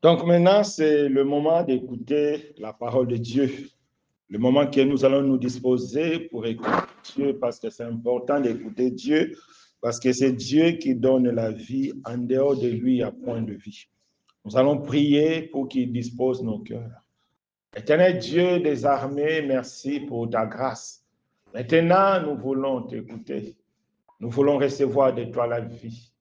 Donc maintenant, c'est le moment d'écouter la parole de Dieu, le moment que nous allons nous disposer pour écouter Dieu, parce que c'est important d'écouter Dieu, parce que c'est Dieu qui donne la vie. En dehors de lui, il n'y a point de vie. Nous allons prier pour qu'il dispose nos cœurs. Éternel Dieu des armées, merci pour ta grâce. Maintenant, nous voulons t'écouter. Nous voulons recevoir de toi la vie.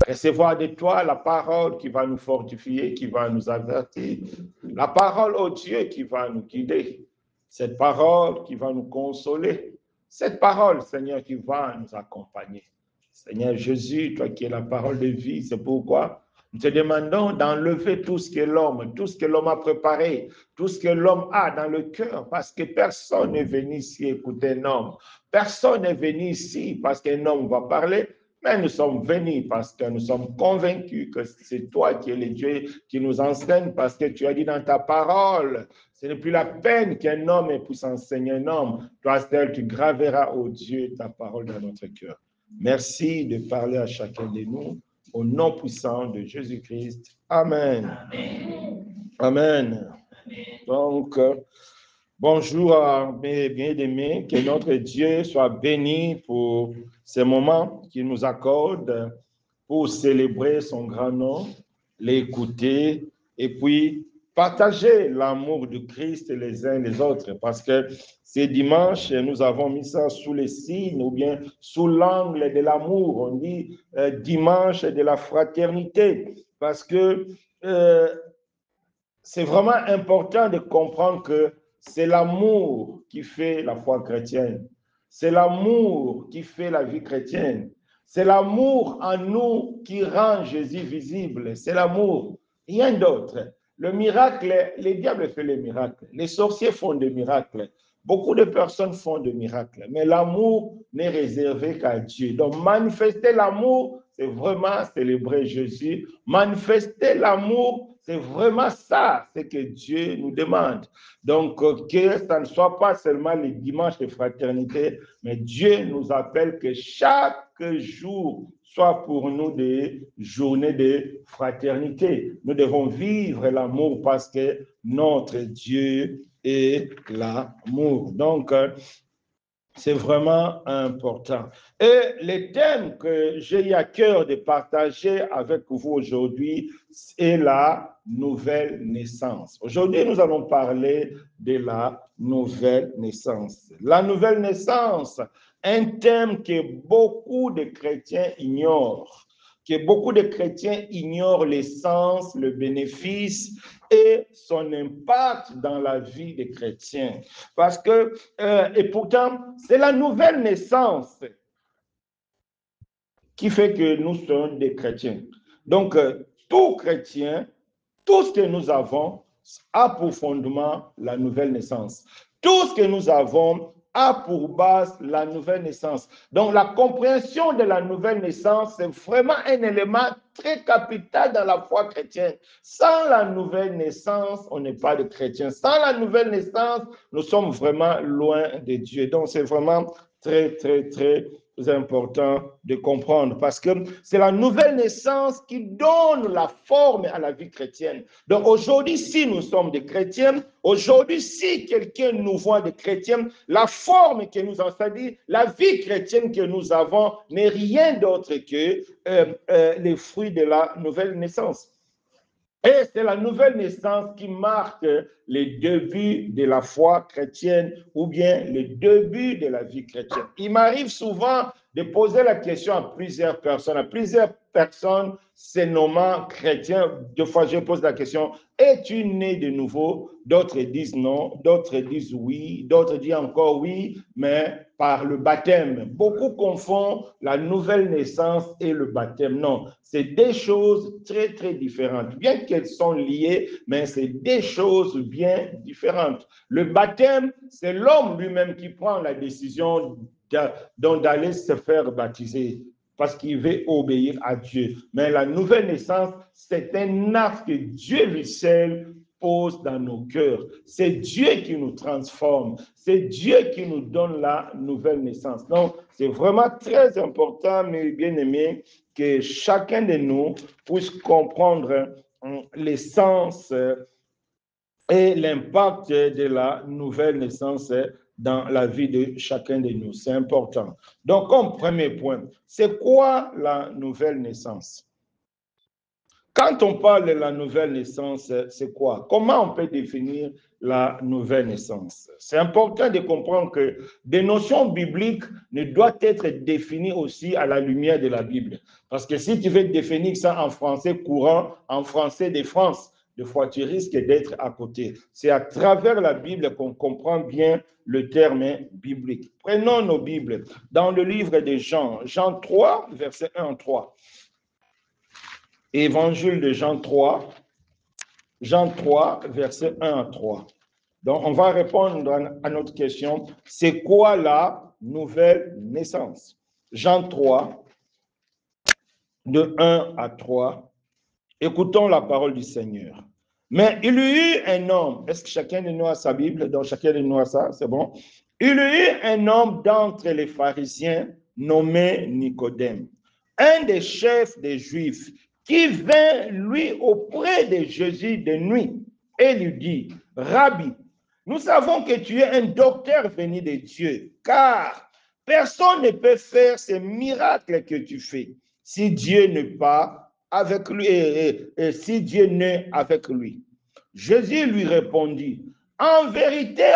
Recevoir de toi la parole qui va nous fortifier, qui va nous avertir. La parole, au Dieu, qui va nous guider. Cette parole qui va nous consoler. Cette parole, Seigneur, qui va nous accompagner. Seigneur Jésus, toi qui es la parole de vie, c'est pourquoi nous te demandons d'enlever tout ce que l'homme a préparé, tout ce que l'homme a dans le cœur, parce que personne n'est venu ici écouter un homme. Personne n'est venu ici parce qu'un homme va parler. Mais nous sommes venus parce que nous sommes convaincus que c'est toi qui es le Dieu qui nous enseigne, parce que tu as dit dans ta parole, ce n'est plus la peine qu'un homme puisse enseigner un homme. Toi, seul, tu graveras, ô Dieu, ta parole dans notre cœur. Merci de parler à chacun de nous, au nom puissant de Jésus-Christ. Amen. Amen. Donc, bonjour à mes bien-aimés, que notre Dieu soit béni pour ces moments qu'il nous accorde pour célébrer son grand nom, l'écouter et puis partager l'amour de Christ les uns les autres. Parce que ces dimanches, nous avons mis ça sous les signes ou bien sous l'angle de l'amour. On dit dimanche de la fraternité parce que c'est vraiment important de comprendre que c'est l'amour qui fait la foi chrétienne. C'est l'amour qui fait la vie chrétienne. C'est l'amour en nous qui rend Jésus visible. C'est l'amour, rien d'autre. Le miracle, les diables font les miracles. Les sorciers font des miracles. Beaucoup de personnes font des miracles. Mais l'amour n'est réservé qu'à Dieu. Donc, manifester l'amour, c'est vraiment célébrer Jésus. Manifester l'amour, c'est vraiment ça, ce que Dieu nous demande. Donc, que ça ne soit pas seulement les dimanches de fraternité, mais Dieu nous appelle que chaque jour soit pour nous des journées de fraternité. Nous devons vivre l'amour parce que notre Dieu est l'amour. Donc, c'est vraiment important. Et le thème que j'ai eu à cœur de partager avec vous aujourd'hui est la nouvelle naissance. Aujourd'hui, nous allons parler de la nouvelle naissance. La nouvelle naissance, un thème que beaucoup de chrétiens ignorent, que beaucoup de chrétiens ignorent l'essence, le bénéfice et son impact dans la vie des chrétiens. Parce que, et pourtant, c'est la nouvelle naissance qui fait que nous sommes des chrétiens. Donc, tout chrétien, tout ce que nous avons a pour fondement la nouvelle naissance. Tout ce que nous avons a pour base la nouvelle naissance. Donc, la compréhension de la nouvelle naissance, c'est vraiment un élément très capital dans la foi chrétienne. Sans la nouvelle naissance, on n'est pas de chrétien. Sans la nouvelle naissance, nous sommes vraiment loin de Dieu. Donc, c'est vraiment très, très, très important de comprendre parce que c'est la nouvelle naissance qui donne la forme à la vie chrétienne. Donc aujourd'hui, si nous sommes des chrétiens, aujourd'hui, si quelqu'un nous voit des chrétiens, la forme que nous avons, c'est-à-dire la vie chrétienne que nous avons n'est rien d'autre que les fruits de la nouvelle naissance. Et c'est la nouvelle naissance qui marque les débuts de la foi chrétienne ou bien les débuts de la vie chrétienne. Il m'arrive souvent de poser la question à plusieurs personnes se nommant chrétiens. Deux fois, je pose la question, es-tu né de nouveau? D'autres disent non, d'autres disent oui, d'autres disent encore oui, mais par le baptême. Beaucoup confondent la nouvelle naissance et le baptême. Non, c'est des choses très, très différentes. Bien qu'elles sont liées, mais c'est des choses bien différentes. Le baptême, c'est l'homme lui-même qui prend la décision d'aller se faire baptiser parce qu'il veut obéir à Dieu. Mais la nouvelle naissance, c'est un acte que Dieu lui seul pose dans nos cœurs. C'est Dieu qui nous transforme. C'est Dieu qui nous donne la nouvelle naissance. Donc, c'est vraiment très important, mes bien-aimés, que chacun de nous puisse comprendre l'essence et l'impact de la nouvelle naissance dans la vie de chacun de nous. C'est important. Donc, comme premier point, c'est quoi la nouvelle naissance? Quand on parle de la nouvelle naissance, c'est quoi? Comment on peut définir la nouvelle naissance? C'est important de comprendre que des notions bibliques ne doivent être définies aussi à la lumière de la Bible. Parce que si tu veux définir ça en français courant, en français de France, des fois tu risques d'être à côté. C'est à travers la Bible qu'on comprend bien le terme biblique. Prenons nos Bibles. Dans le livre de Jean, Jean 3, verset 1 à 3. Évangile de Jean 3, verset 1 à 3. Donc, on va répondre à notre question, c'est quoi la nouvelle naissance? Jean 3, de 1 à 3. Écoutons la parole du Seigneur. Mais il y eut un homme, est-ce que chacun de nous a sa Bible? Donc, chacun de nous a ça, c'est bon? Il y eut un homme d'entre les pharisiens nommé Nicodème, un des chefs des Juifs, qui vint lui auprès de Jésus de nuit et lui dit, Rabbi, nous savons que tu es un docteur venu de Dieu, car personne ne peut faire ces miracles que tu fais si Dieu n'est pas avec lui et si Dieu n'est avec lui. Jésus lui répondit, en vérité,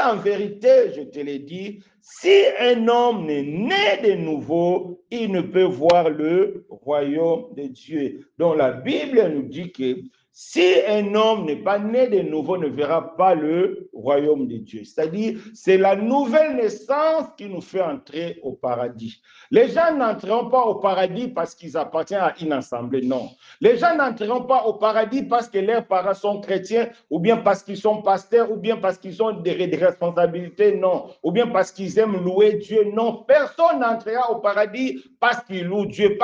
je te l'ai dit, si un homme n'est né de nouveau, il ne peut voir le royaume de Dieu. Donc la Bible nous dit que si un homme n'est pas né de nouveau, ne verra pas le royaume de Dieu. C'est-à-dire, c'est la nouvelle naissance qui nous fait entrer au paradis. Les gens n'entreront pas au paradis parce qu'ils appartiennent à une assemblée, non. Les gens n'entreront pas au paradis parce que leurs parents sont chrétiens, ou bien parce qu'ils sont pasteurs, ou bien parce qu'ils ont des responsabilités, non. Ou bien parce qu'ils aiment louer Dieu, non. Personne n'entrera au paradis parce qu'il loue Dieu.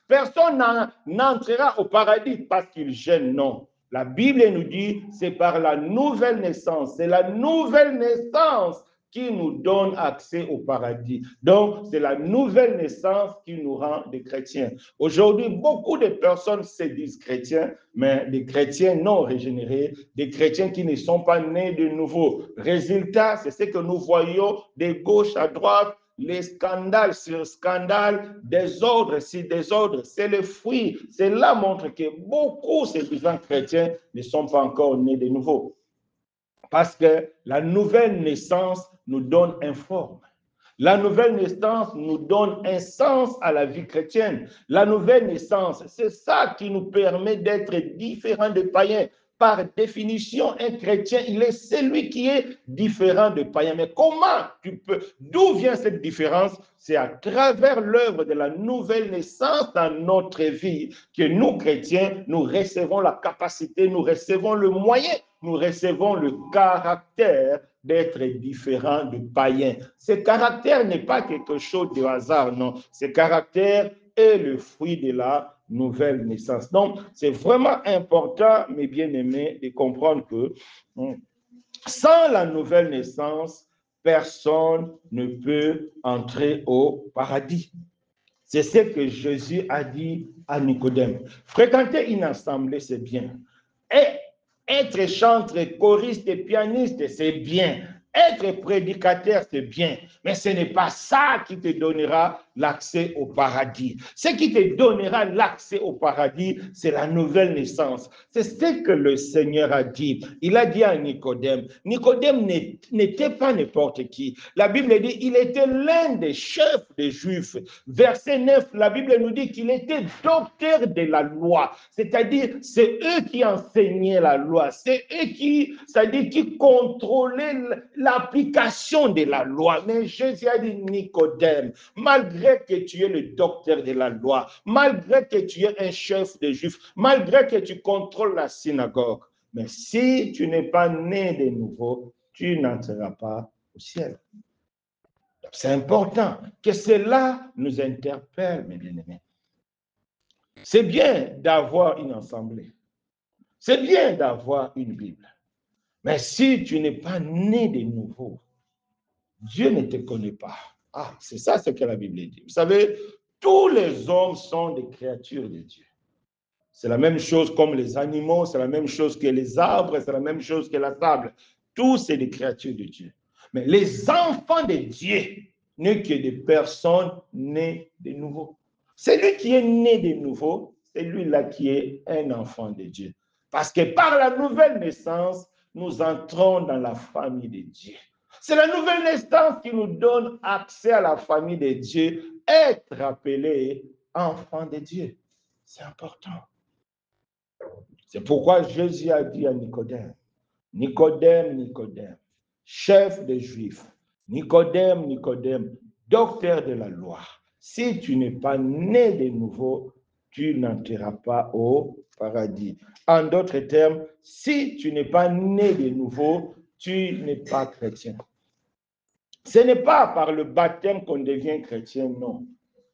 Personne n'entrera au paradis parce qu'il gêne, non. La Bible nous dit, c'est par la nouvelle naissance. C'est la nouvelle naissance qui nous donne accès au paradis. Donc, c'est la nouvelle naissance qui nous rend des chrétiens. Aujourd'hui, beaucoup de personnes se disent chrétiens, mais des chrétiens non régénérés, des chrétiens qui ne sont pas nés de nouveau. Résultat, c'est ce que nous voyons de gauche à droite, les scandales sur scandales, désordre sur désordre, c'est le fruit. Cela montre que beaucoup, ces disant chrétiens, ne sont pas encore nés de nouveau. Parce que la nouvelle naissance nous donne une forme. La nouvelle naissance nous donne un sens à la vie chrétienne. La nouvelle naissance, c'est ça qui nous permet d'être différents des païens. Par définition, un chrétien, il est celui qui est différent des païens. Mais comment d'où vient cette différence? C'est à travers l'œuvre de la nouvelle naissance dans notre vie que nous, chrétiens, nous recevons la capacité, nous recevons le moyen, nous recevons le caractère d'être différent du païen. Ce caractère n'est pas quelque chose de hasard, non. Ce caractère est le fruit de la nouvelle naissance. Donc, c'est vraiment important, mes bien-aimés, de comprendre que sans la nouvelle naissance, personne ne peut entrer au paradis. C'est ce que Jésus a dit à Nicodème. Fréquenter une assemblée, c'est bien. Et être chanteur, choriste et pianiste, c'est bien. Être prédicateur, c'est bien. Mais ce n'est pas ça qui te donnera l'accès au paradis. Ce qui te donnera l'accès au paradis, c'est la nouvelle naissance. C'est ce que le Seigneur a dit. Il a dit à Nicodème. Nicodème n'était pas n'importe qui. La Bible dit il était l'un des chefs des Juifs. Verset 9, la Bible nous dit qu'il était docteur de la loi. C'est-à-dire, c'est eux qui enseignaient la loi. C'est eux c'est-à-dire qui contrôlaient l'application de la loi. Mais Jésus a dit, Nicodème, malgré que tu es le docteur de la loi, malgré que tu es un chef des Juifs, malgré que tu contrôles la synagogue, mais si tu n'es pas né de nouveau, tu n'entreras pas au ciel. C'est important que cela nous interpelle, mes bien-aimés. C'est bien d'avoir une assemblée. C'est bien d'avoir une Bible. Mais si tu n'es pas né de nouveau, Dieu ne te connaît pas. Ah, c'est ça ce que la Bible dit. Vous savez, tous les hommes sont des créatures de Dieu. C'est la même chose comme les animaux, c'est la même chose que les arbres, c'est la même chose que la table. Tous, c'est des créatures de Dieu. Mais les enfants de Dieu n'est que des personnes nées de nouveau. Celui qui est né de nouveau, c'est lui-là qui est un enfant de Dieu. Parce que par la nouvelle naissance, nous entrons dans la famille de Dieu. C'est la nouvelle naissance qui nous donne accès à la famille de Dieu, être appelé enfant de Dieu. C'est important. C'est pourquoi Jésus a dit à Nicodème, Nicodème, Nicodème, chef des Juifs, Nicodème, Nicodème, docteur de la loi, si tu n'es pas né de nouveau, tu n'entreras pas au paradis. En d'autres termes, si tu n'es pas né de nouveau, tu n'es pas chrétien. Ce n'est pas par le baptême qu'on devient chrétien, non.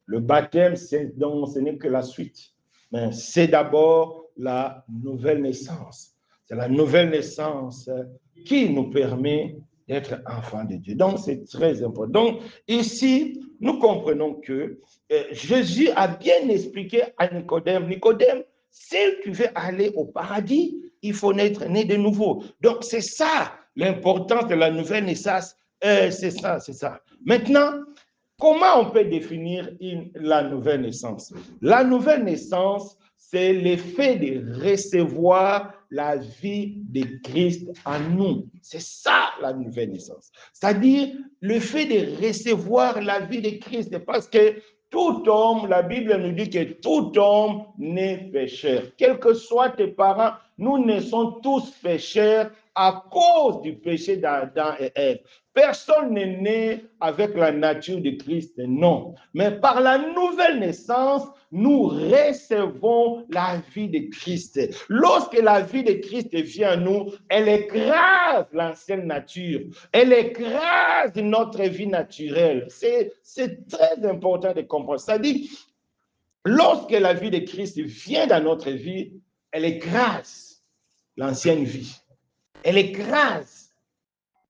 Le baptême, ce n'est que la suite. Mais c'est d'abord la nouvelle naissance. C'est la nouvelle naissance qui nous permet d'être enfants de Dieu. Donc, c'est très important. Donc, ici, nous comprenons que Jésus a bien expliqué à Nicodème, Nicodème, si tu veux aller au paradis, il faut naître né de nouveau. Donc, c'est ça l'importance de la nouvelle naissance. C'est ça, c'est ça. Maintenant, comment on peut définir la nouvelle naissance? La nouvelle naissance, c'est l'effet de recevoir la vie de Christ en nous. C'est ça la nouvelle naissance. C'est-à-dire le fait de recevoir la vie de Christ, parce que tout homme, la Bible nous dit que tout homme naît pécheur. Quels que soient tes parents, nous naissons tous pécheurs à cause du péché d'Adam et Ève. Personne n'est né avec la nature de Christ, non. Mais par la nouvelle naissance, nous recevons la vie de Christ. Lorsque la vie de Christ vient à nous, elle écrase l'ancienne nature. Elle écrase notre vie naturelle. C'est très important de comprendre. C'est-à-dire, lorsque la vie de Christ vient dans notre vie, elle écrase l'ancienne vie. Elle écrase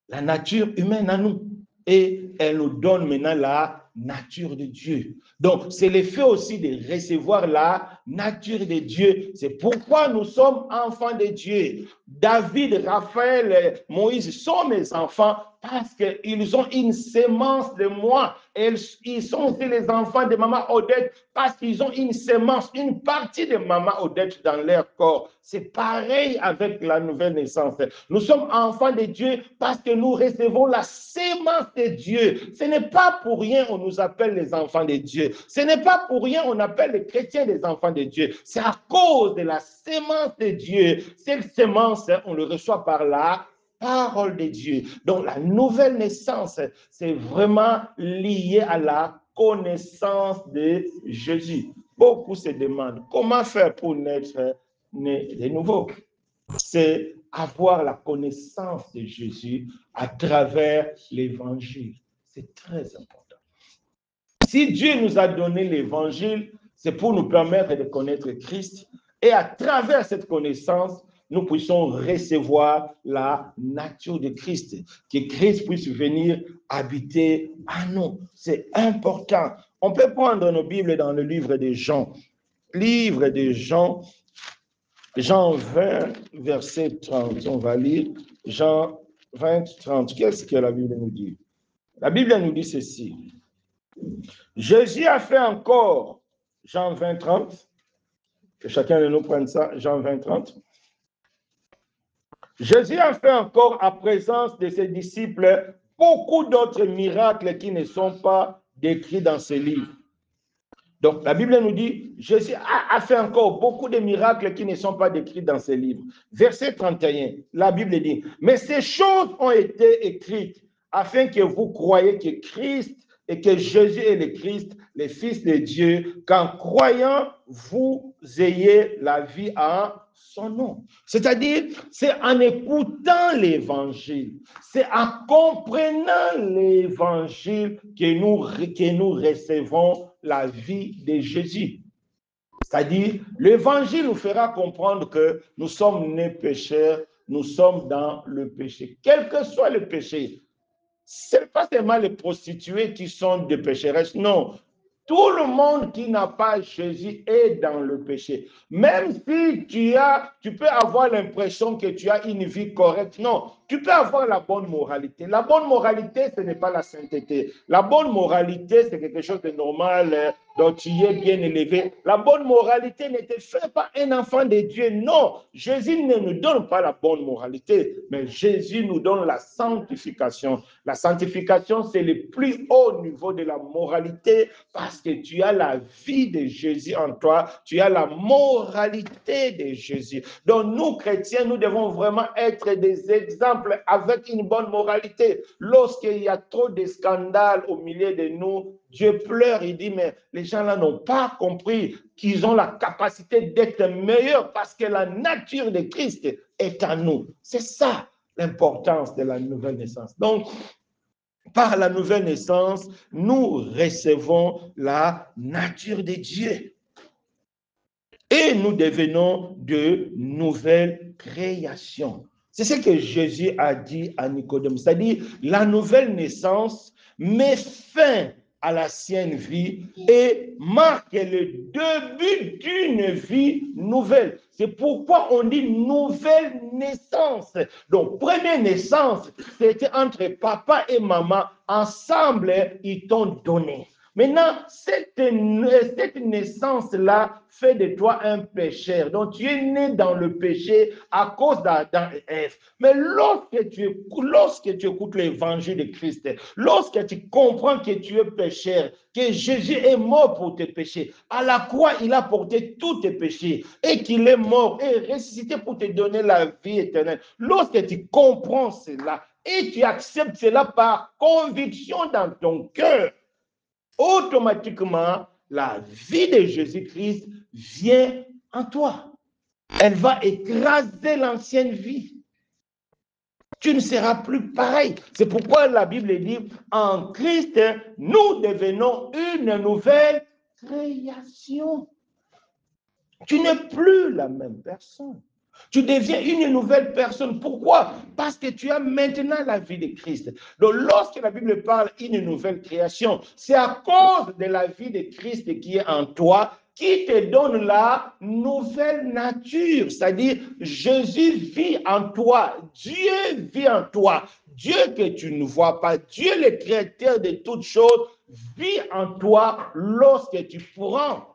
la nature humaine à nous et elle nous donne maintenant la nature de Dieu. Donc, c'est l'effet aussi de recevoir la nature de Dieu. C'est pourquoi nous sommes enfants de Dieu. David, Raphaël, Moïse sont mes enfants parce qu'ils ont une sémence de moi. Ils sont aussi les enfants de maman Odette parce qu'ils ont une sémence, une partie de maman Odette dans leur corps. C'est pareil avec la nouvelle naissance. Nous sommes enfants de Dieu parce que nous recevons la sémence de Dieu. Ce n'est pas pour rien qu'on nous appelle les enfants de Dieu. Ce n'est pas pour rien qu'on appelle les chrétiens des enfants de Dieu. C'est à cause de la sémence de Dieu. Cette sémence, on le reçoit par la parole de Dieu. Donc, la nouvelle naissance, c'est vraiment lié à la connaissance de Jésus. Beaucoup se demandent comment faire pour naître né de nouveau. C'est avoir la connaissance de Jésus à travers l'évangile. C'est très important. Si Dieu nous a donné l'évangile, c'est pour nous permettre de connaître Christ et à travers cette connaissance, nous puissions recevoir la nature de Christ, que Christ puisse venir habiter en nous. C'est important. On peut prendre nos Bibles dans le livre de Jean. Livre de Jean, Jean 20, verset 30. On va lire Jean 20, 30. Qu'est-ce que la Bible nous dit? La Bible nous dit ceci. Jésus a fait encore, Jean 20, 30. Que chacun de nous prenne ça, Jean 20, 30. Jésus a fait encore en présence de ses disciples beaucoup d'autres miracles qui ne sont pas décrits dans ce livre. Donc, la Bible nous dit, Jésus a fait encore beaucoup de miracles qui ne sont pas décrits dans ce livre. Verset 31, la Bible dit, mais ces choses ont été écrites afin que vous croyiez que Christ et que Jésus est le Christ, le Fils de Dieu, qu'en croyant, vous ayez la vie en son nom. C'est-à-dire, c'est en écoutant l'évangile, c'est en comprenant l'évangile que nous recevons la vie de Jésus. C'est-à-dire, l'évangile nous fera comprendre que nous sommes nés pécheurs, nous sommes dans le péché. Quel que soit le péché, ce n'est pas seulement les prostituées qui sont des pécheresses, non. Tout le monde qui n'a pas Jésus est dans le péché. Même si tu peux avoir l'impression que tu as une vie correcte. Non, tu peux avoir la bonne moralité. La bonne moralité, ce n'est pas la sainteté. La bonne moralité, c'est quelque chose de normal, dont tu es bien élevé. La bonne moralité ne te fait pas un enfant de Dieu. Non, Jésus ne nous donne pas la bonne moralité, mais Jésus nous donne la sanctification. La sanctification, c'est le plus haut niveau de la moralité parce que tu as la vie de Jésus en toi, tu as la moralité de Jésus. Donc nous, chrétiens, nous devons vraiment être des exemples avec une bonne moralité. Lorsqu'il y a trop de scandales au milieu de nous, Dieu pleure, il dit, mais les gens là n'ont pas compris qu'ils ont la capacité d'être meilleurs parce que la nature de Christ est en nous. C'est ça l'importance de la nouvelle naissance. Donc, par la nouvelle naissance, nous recevons la nature de Dieu. Et nous devenons de nouvelles créations. C'est ce que Jésus a dit à Nicodème. C'est-à-dire, la nouvelle naissance met fin à l'ancienne vie et marque le début d'une vie nouvelle. C'est pourquoi on dit nouvelle naissance. Donc, première naissance, c'était entre papa et maman. Ensemble, ils t'ont donné. Maintenant, cette naissance-là fait de toi un pécheur. Donc, tu es né dans le péché à cause d'Adam et Ève. Mais lorsque tu écoutes l'évangile de Christ, lorsque tu comprends que tu es pécheur, que Jésus est mort pour tes péchés, à la croix, il a porté tous tes péchés et qu'il est mort et ressuscité pour te donner la vie éternelle. Lorsque tu comprends cela et tu acceptes cela par conviction dans ton cœur, automatiquement, la vie de Jésus-Christ vient en toi. Elle va écraser l'ancienne vie. Tu ne seras plus pareil. C'est pourquoi la Bible dit, en Christ, nous devenons une nouvelle création. Tu n'es plus la même personne. Tu deviens une nouvelle personne. Pourquoi? Parce que tu as maintenant la vie de Christ. Donc, lorsque la Bible parle d'une nouvelle création, c'est à cause de la vie de Christ qui est en toi qui te donne la nouvelle nature. C'est-à-dire, Jésus vit en toi. Dieu vit en toi. Dieu que tu ne vois pas, Dieu le créateur de toutes choses, vit en toi lorsque tu prends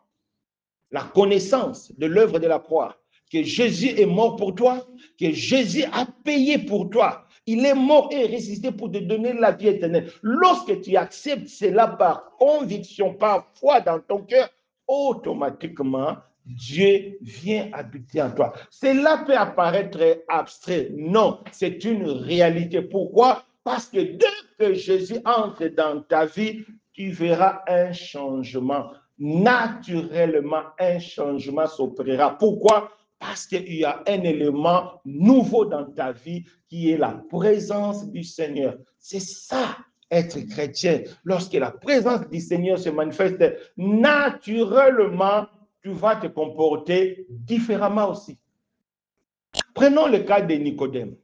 la connaissance de l'œuvre de la croix, que Jésus est mort pour toi, que Jésus a payé pour toi. Il est mort et ressuscité pour te donner la vie éternelle. Lorsque tu acceptes cela par conviction, par foi dans ton cœur, automatiquement, Dieu vient habiter en toi. Cela peut apparaître abstrait. Non, c'est une réalité. Pourquoi? Parce que dès que Jésus entre dans ta vie, tu verras un changement. Naturellement, un changement s'opérera. Pourquoi? Parce qu'il y a un élément nouveau dans ta vie qui est la présence du Seigneur. C'est ça, être chrétien. Lorsque la présence du Seigneur se manifeste, naturellement, tu vas te comporter différemment aussi. Prenons le cas de Nicodème.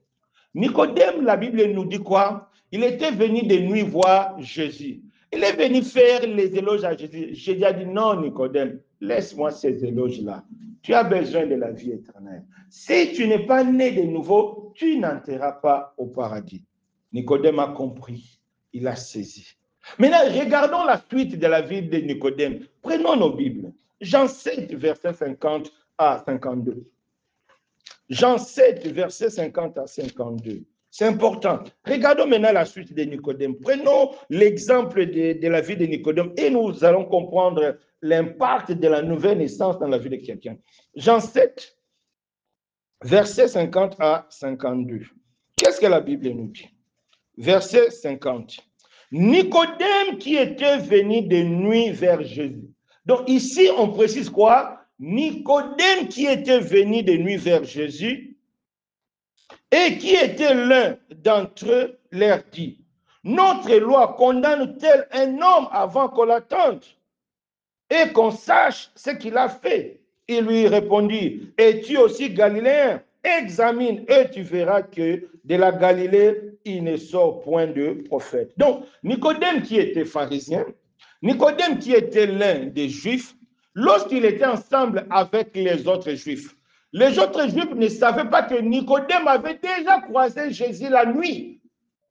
Nicodème, la Bible nous dit quoi? Il était venu de nuit voir Jésus. Il est venu faire les éloges à Jésus. Jésus a dit, non, Nicodème, laisse-moi ces éloges-là. Tu as besoin de la vie éternelle. Si tu n'es pas né de nouveau, tu n'entreras pas au paradis. Nicodème a compris. Il a saisi. Maintenant, regardons la suite de la vie de Nicodème. Prenons nos Bibles. Jean 7, verset 50 à 52. Jean 7, verset 50 à 52. C'est important. Regardons maintenant la suite de Nicodème. Prenons l'exemple de la vie de Nicodème et nous allons comprendre l'impact de la nouvelle naissance dans la vie de quelqu'un. Jean 7, verset 50 à 52. Qu'est-ce que la Bible nous dit? Verset 50. Nicodème qui était venu de nuit vers Jésus. Donc ici, on précise quoi? Nicodème qui était venu de nuit vers Jésus et qui était l'un d'entre eux leur dit, notre loi condamne-t-elle un homme avant qu'on l'attende et qu'on sache ce qu'il a fait? Il lui répondit, es-tu aussi galiléen? Examine et tu verras que de la Galilée, il ne sort point de prophète. Donc, Nicodème qui était pharisien, Nicodème, qui était l'un des Juifs, lorsqu'il était ensemble avec les autres Juifs, les autres Juifs ne savaient pas que Nicodème avait déjà croisé Jésus la nuit.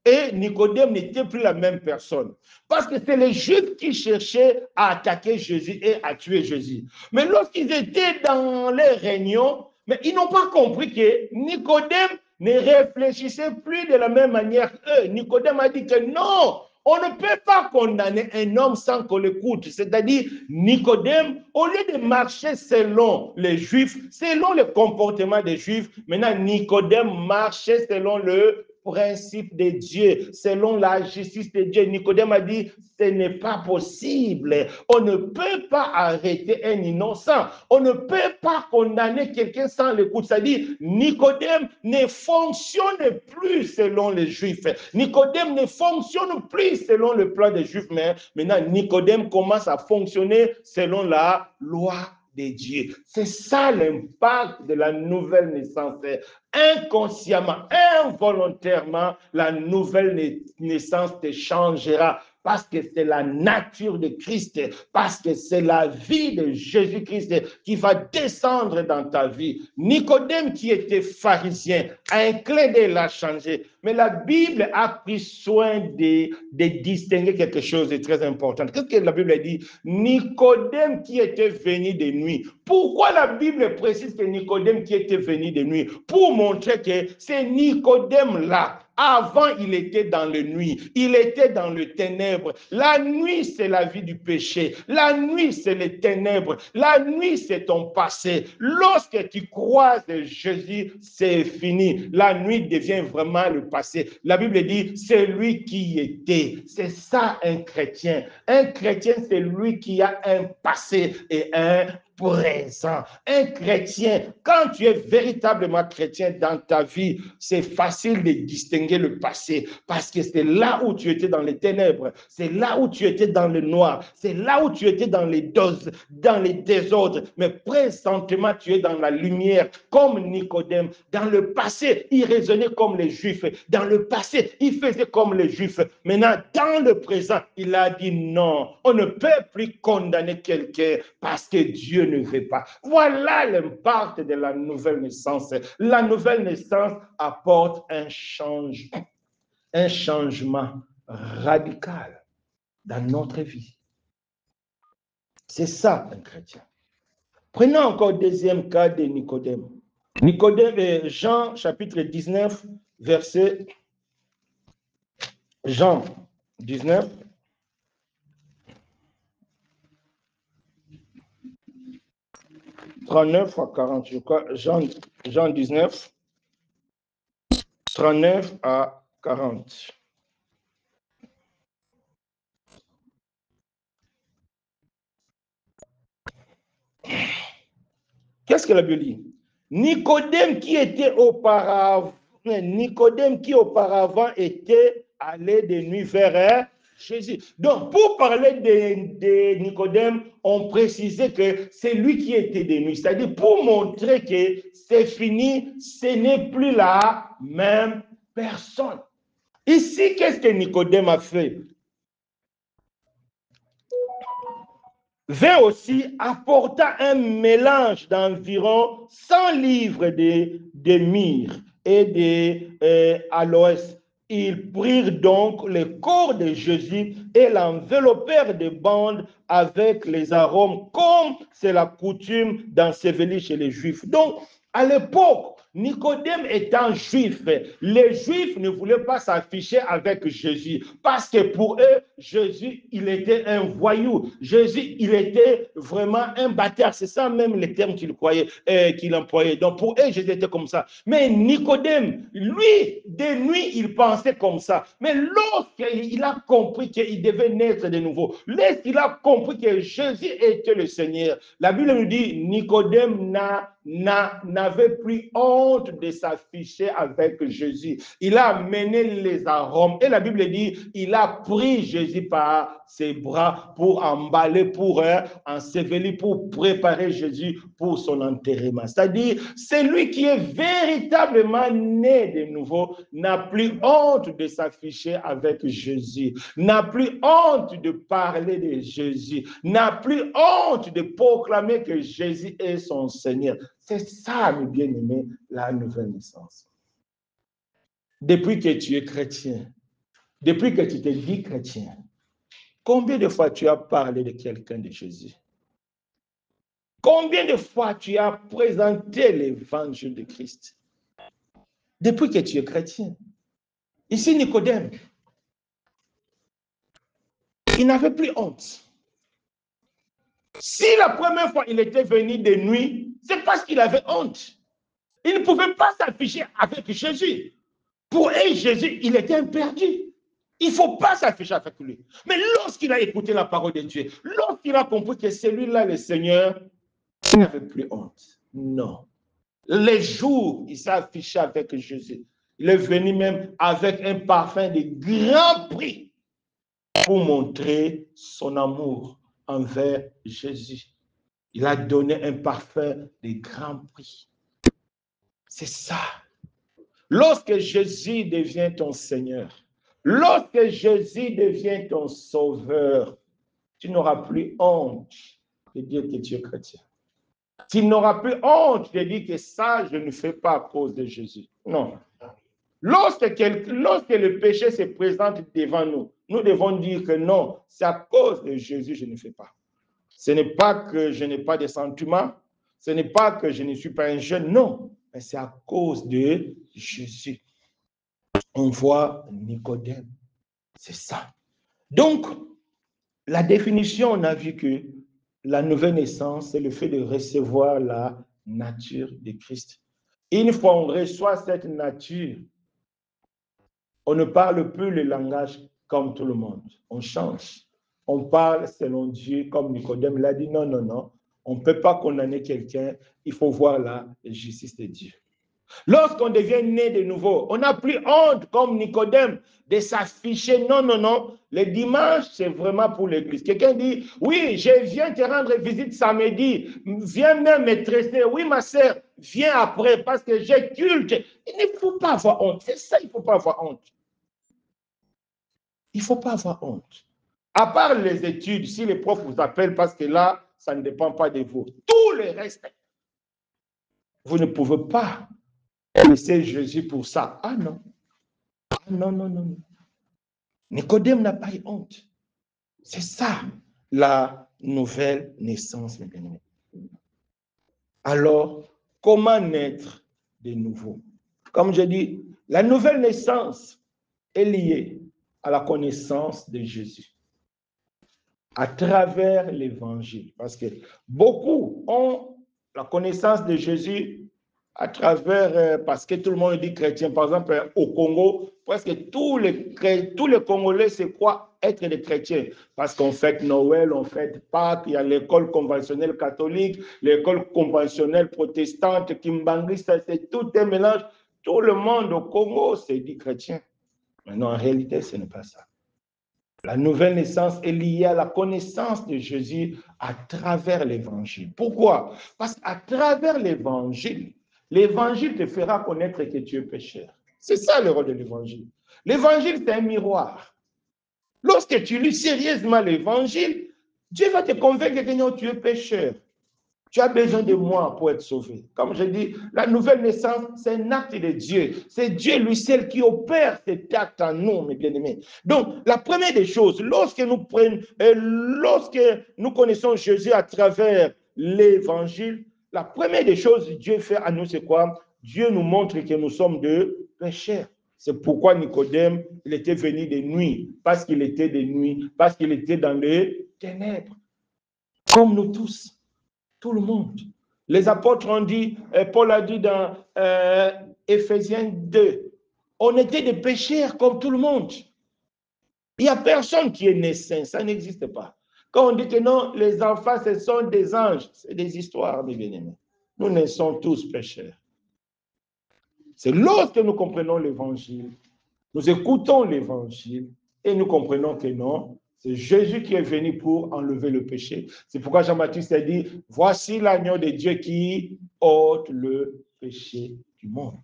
Et Nicodème n'était plus la même personne. Parce que c'est les Juifs qui cherchaient à attaquer Jésus et à tuer Jésus. Mais lorsqu'ils étaient dans les réunions, mais ils n'ont pas compris que Nicodème ne réfléchissait plus de la même manière qu'eux. Nicodème a dit que non, on ne peut pas condamner un homme sans qu'on l'écoute. C'est-à-dire, Nicodème, au lieu de marcher selon les Juifs, selon le comportement des Juifs, maintenant Nicodème marchait selon le principe de Dieu, selon la justice de Dieu. Nicodème a dit, ce n'est pas possible. On ne peut pas arrêter un innocent. On ne peut pas condamner quelqu'un sans l'écoute. C'est-à-dire, Nicodème ne fonctionne plus selon les Juifs. Nicodème ne fonctionne plus selon le plan des Juifs. Mais maintenant, Nicodème commence à fonctionner selon la loi de Dieu. C'est ça l'impact de la nouvelle naissance. Inconsciemment, involontairement, la nouvelle naissance te changera parce que c'est la nature de Christ, parce que c'est la vie de Jésus-Christ qui va descendre dans ta vie. Nicodème, qui était pharisien, a un clin d'œil l'a changé. Mais la Bible a pris soin de distinguer quelque chose de très important. Qu'est-ce que la Bible a dit? Nicodème qui était venu de nuit. Pourquoi la Bible précise que Nicodème qui était venu de nuit? Pour montrer que c'est Nicodème-là. Avant, il était dans la nuit, il était dans le ténèbre. La nuit, c'est la vie du péché. La nuit, c'est les ténèbres. La nuit, c'est ton passé. Lorsque tu croises Jésus, c'est fini. La nuit devient vraiment le passé. La Bible dit, c'est lui qui était. C'est ça un chrétien. Un chrétien, c'est lui qui a un passé et un présent. Un chrétien, quand tu es véritablement chrétien dans ta vie, c'est facile de distinguer le passé parce que c'est là où tu étais dans les ténèbres, c'est là où tu étais dans le noir, c'est là où tu étais dans les doses, dans les désordres, mais présentement tu es dans la lumière comme Nicodème. Dans le passé, il raisonnait comme les Juifs. Dans le passé, il faisait comme les Juifs. Maintenant, dans le présent, il a dit non, on ne peut plus condamner quelqu'un parce que Dieu ne veut pas. Voilà l'impact de la nouvelle naissance. La nouvelle naissance apporte un changement radical dans notre vie. C'est ça un chrétien. Prenons encore le deuxième cas de Nicodème. Nicodème, Jean chapitre 19, verset Jean 19. « 39 à 40, je crois, Jean 19, 39 à 40. Qu'est-ce que la Bible dit? Nicodème qui auparavant était allé de nuit vers Jésus. Donc, pour parler de Nicodème, on précisait que c'est lui qui était de nuit. C'est-à-dire pour montrer que c'est fini, ce n'est plus la même personne. Ici, qu'est-ce que Nicodème a fait? Vint aussi apporta un mélange d'environ 100 livres de myrrhe et d'aloès. Ils prirent donc le corps de Jésus et l'enveloppèrent de bandes avec les arômes, comme c'est la coutume d'ensevelir chez les Juifs. Donc, à l'époque, Nicodème étant juif, les Juifs ne voulaient pas s'afficher avec Jésus parce que pour eux, Jésus, il était un voyou. Jésus, il était vraiment un bâtard. C'est ça même les termes qu'il employait. Donc pour eux, Jésus était comme ça. Mais Nicodème, lui, de nuit, il pensait comme ça. Mais lorsqu'il a compris qu'il devait naître de nouveau, lorsqu'il a compris que Jésus était le Seigneur, la Bible nous dit, Nicodème n'avait plus honte honte de s'afficher avec Jésus. Il a amené les arômes. Et la Bible dit, il a pris Jésus par ses bras pour emballer, pour ensevelir, pour préparer Jésus pour son enterrement. C'est-à-dire, celui qui est véritablement né de nouveau n'a plus honte de s'afficher avec Jésus, n'a plus honte de parler de Jésus, n'a plus honte de proclamer que Jésus est son Seigneur. C'est ça, mes bien-aimés, la nouvelle naissance. Depuis que tu es chrétien, depuis que tu te dis chrétien, combien de fois tu as parlé de quelqu'un de Jésus? Combien de fois tu as présenté l'évangile de Christ? Depuis que tu es chrétien. Ici, Nicodème, il n'avait plus honte. Si la première fois il était venu de nuit, c'est parce qu'il avait honte. Il ne pouvait pas s'afficher avec Jésus. Pour eux, Jésus, il était un perdu. Il ne faut pas s'afficher avec lui. Mais lorsqu'il a écouté la parole de Dieu, lorsqu'il a compris que celui-là, le Seigneur, il n'avait plus honte. Non. Les jours, il s'est affiché avec Jésus. Il est venu même avec un parfum de grand prix pour montrer son amour envers Jésus. Il a donné un parfum de grand prix. C'est ça. Lorsque Jésus devient ton Seigneur, lorsque Jésus devient ton Sauveur, tu n'auras plus honte de dire que tu es chrétien. Tu n'auras plus honte de dire que ça, je ne fais pas à cause de Jésus. Non. Lorsque le péché se présente devant nous, nous devons dire que non, c'est à cause de Jésus que je ne fais pas. Ce n'est pas que je n'ai pas de sentiments, ce n'est pas que je ne suis pas un jeune, non, mais c'est à cause de Jésus. On voit Nicodème, c'est ça. Donc, la définition, on a vu que la nouvelle naissance, c'est le fait de recevoir la nature de Christ. Une fois on reçoit cette nature, on ne parle plus le langage comme tout le monde. On change. On parle selon Dieu, comme Nicodème l'a dit. Non, non, non. On ne peut pas condamner quelqu'un. Il faut voir la justice de Dieu. Lorsqu'on devient né de nouveau, on n'a plus honte, comme Nicodème, de s'afficher. Non, non, non. Le dimanche, c'est vraiment pour l'église. Quelqu'un dit, oui, je viens te rendre visite samedi. Viens même me traiter. Oui, ma sœur, viens après parce que j'ai culte. Il ne faut pas avoir honte. C'est ça, il ne faut pas avoir honte. Il ne faut pas avoir honte. À part les études, si les profs vous appellent, parce que là, ça ne dépend pas de vous. Tout le reste, vous ne pouvez pas laisser Jésus pour ça. Ah non. Ah non, non, non, non. Nicodème n'a pas eu honte. C'est ça, la nouvelle naissance, mes bien-aimés. Alors, comment naître de nouveau? Comme je dis, la nouvelle naissance est liée à la connaissance de Jésus à travers l'évangile. Parce que beaucoup ont la connaissance de Jésus à travers, parce que tout le monde dit chrétien. Par exemple, au Congo, presque tous les Congolais se croient être des chrétiens. Parce qu'on fête Noël, on fête Pâques, il y a l'école conventionnelle catholique, l'école conventionnelle protestante, kimbanguiste, c'est tout un mélange. Tout le monde au Congo se dit chrétien. Mais non, en réalité, ce n'est pas ça. La nouvelle naissance est liée à la connaissance de Jésus à travers l'évangile. Pourquoi? Parce qu'à travers l'évangile, l'évangile te fera connaître que tu es pécheur. C'est ça le rôle de l'évangile. L'évangile, c'est un miroir. Lorsque tu lis sérieusement l'évangile, Dieu va te convaincre que tu es pécheur. Tu as besoin de moi pour être sauvé. Comme je dis, la nouvelle naissance, c'est un acte de Dieu. C'est Dieu lui seul qui opère cet acte en nous, mes bien-aimés. Donc, la première des choses, lorsque nous connaissons Jésus à travers l'évangile, la première des choses que Dieu fait à nous, c'est quoi? Dieu nous montre que nous sommes de pécheurs. C'est pourquoi Nicodème, il était venu de nuit, parce qu'il était de nuit, parce qu'il était dans les ténèbres. Comme nous tous. Tout le monde. Les apôtres ont dit, Paul a dit dans Éphésiens 2, on était des pécheurs comme tout le monde. Il n'y a personne qui est né saint, ça n'existe pas. Quand on dit que non, les enfants, ce sont des anges, c'est des histoires, mes bien-aimés. Nous naissons tous pécheurs. C'est lorsque nous comprenons l'évangile, nous écoutons l'évangile et nous comprenons que non, c'est Jésus qui est venu pour enlever le péché. C'est pourquoi Jean-Baptiste a dit, voici l'agneau de Dieu qui ôte le péché du monde.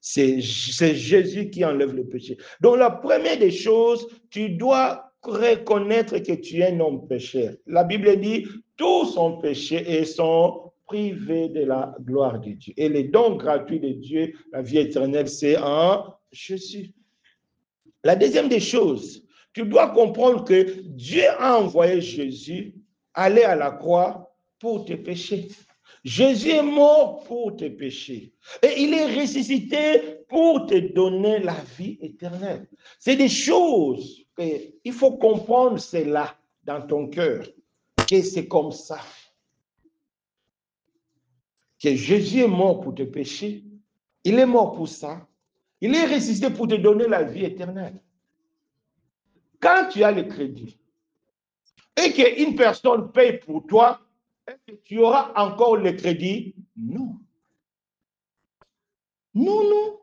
C'est Jésus qui enlève le péché. Donc la première des choses, tu dois reconnaître que tu es un homme pécheur. La Bible dit, tous sont péchés et sont privés de la gloire de Dieu. Et les dons gratuits de Dieu, la vie éternelle, c'est en Jésus. La deuxième des choses, tu dois comprendre que Dieu a envoyé Jésus aller à la croix pour tes péchés. Jésus est mort pour tes péchés et il est ressuscité pour te donner la vie éternelle. C'est des choses qu'il faut comprendre cela dans ton cœur, que c'est comme ça. Que Jésus est mort pour tes péchés, il est mort pour ça, il est ressuscité pour te donner la vie éternelle. Quand tu as le crédit et qu'une personne paye pour toi, est-ce que tu auras encore le crédit? Non. Non, non.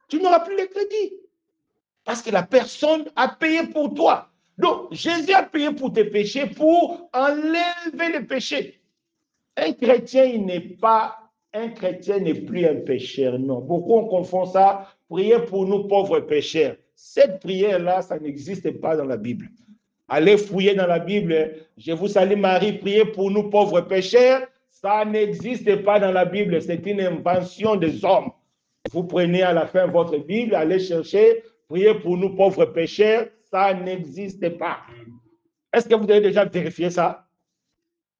Tu n'auras plus le crédit. Parce que la personne a payé pour toi. Donc, Jésus a payé pour tes péchés pour enlever les péchés. Un chrétien, un chrétien n'est plus un pécheur, non. Beaucoup on confond ça, prier pour nous pauvres pécheurs. Cette prière-là, ça n'existe pas dans la Bible. Allez fouiller dans la Bible. Je vous salue Marie, priez pour nous pauvres pécheurs. Ça n'existe pas dans la Bible. C'est une invention des hommes. Vous prenez à la fin votre Bible, allez chercher, priez pour nous pauvres pécheurs. Ça n'existe pas. Est-ce que vous avez déjà vérifié ça?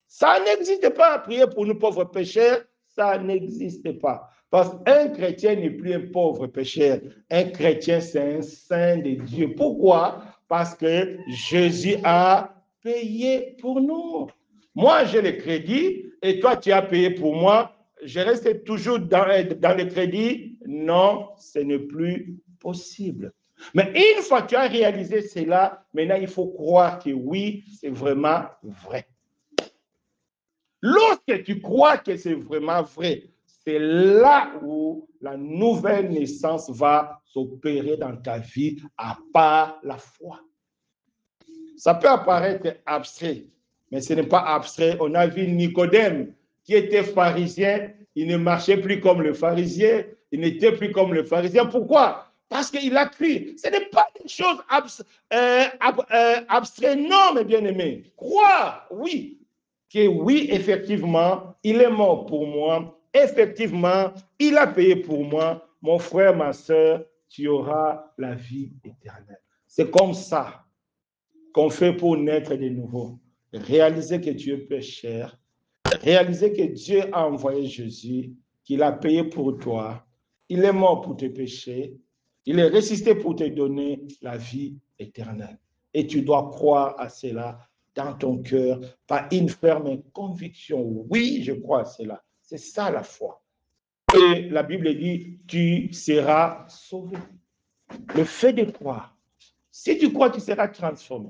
Ça n'existe pas. Prier pour nous pauvres pécheurs, ça n'existe pas. Parce qu'un chrétien n'est plus un pauvre pécheur. Un chrétien, c'est un saint de Dieu. Pourquoi? Parce que Jésus a payé pour nous. Moi, j'ai le crédit et toi, tu as payé pour moi. Je reste toujours dans le crédit. Non, ce n'est plus possible. Mais une fois que tu as réalisé cela, maintenant, il faut croire que oui, c'est vraiment vrai. Lorsque tu crois que c'est vraiment vrai, c'est là où la nouvelle naissance va s'opérer dans ta vie à part la foi. Ça peut apparaître abstrait, mais ce n'est pas abstrait. On a vu Nicodème qui était pharisien, il ne marchait plus comme le pharisien, il n'était plus comme le pharisien. Pourquoi? Parce qu'il a cru. Ce n'est pas une chose abstraite, non, mes bien-aimés. Croire, oui, que oui, effectivement, il est mort pour moi. Effectivement, il a payé pour moi. Mon frère, ma soeur, tu auras la vie éternelle. C'est comme ça qu'on fait pour naître de nouveau. Réaliser que tu es pécheur, réaliser que Dieu a envoyé Jésus, qu'il a payé pour toi, il est mort pour tes péchés, il est ressuscité pour te donner la vie éternelle. Et tu dois croire à cela dans ton cœur, par une ferme conviction. Oui, je crois à cela. C'est ça la foi. Et la Bible dit, tu seras sauvé. Le fait de croire. Si tu crois, tu seras transformé.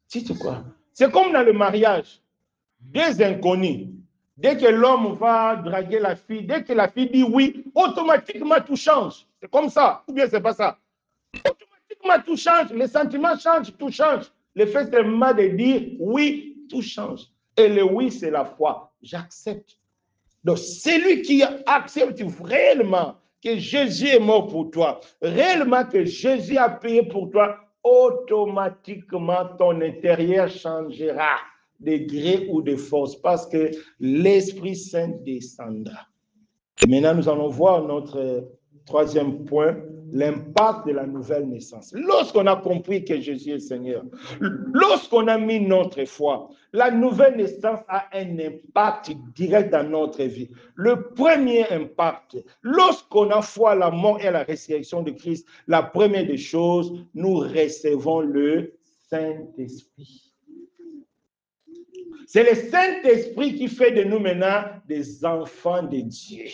Si tu crois. C'est comme dans le mariage. Deux inconnus. Dès que l'homme va draguer la fille, dès que la fille dit oui, automatiquement tout change. C'est comme ça. Ou bien c'est pas ça. Automatiquement tout change. Les sentiments changent, tout change. Le fait seulement de dire oui, tout change. Et le oui, c'est la foi. J'accepte. Donc, celui qui accepte réellement que Jésus est mort pour toi, réellement que Jésus a payé pour toi, automatiquement ton intérieur changera de gré ou de force parce que l'Esprit Saint descendra. Maintenant, nous allons voir notre troisième point, l'impact de la nouvelle naissance. Lorsqu'on a compris que Jésus est Seigneur, lorsqu'on a mis notre foi, la nouvelle naissance a un impact direct dans notre vie. Le premier impact, lorsqu'on a foi à la mort et à la résurrection de Christ, la première des choses, nous recevons le Saint-Esprit. C'est le Saint-Esprit qui fait de nous maintenant des enfants de Dieu.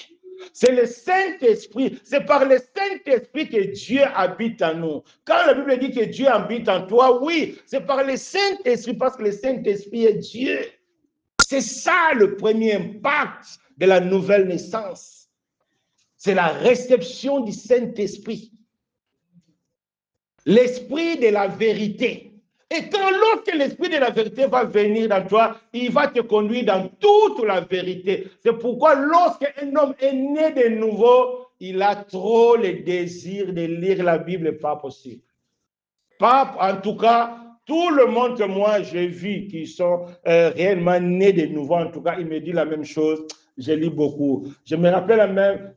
C'est le Saint-Esprit, c'est par le Saint-Esprit que Dieu habite en nous. Quand la Bible dit que Dieu habite en toi, oui, c'est par le Saint-Esprit parce que le Saint-Esprit est Dieu. C'est ça le premier impact de la nouvelle naissance. C'est la réception du Saint-Esprit. L'esprit de la vérité. Et quand lorsque l'esprit de la vérité va venir dans toi, il va te conduire dans toute la vérité. C'est pourquoi lorsqu'un homme est né de nouveau, il a trop le désir de lire la Bible, pas possible. Pas, en tout cas, tout le monde que moi j'ai vu qui sont réellement nés de nouveau, en tout cas, il me dit la même chose. Je lis beaucoup. Je me rappelle même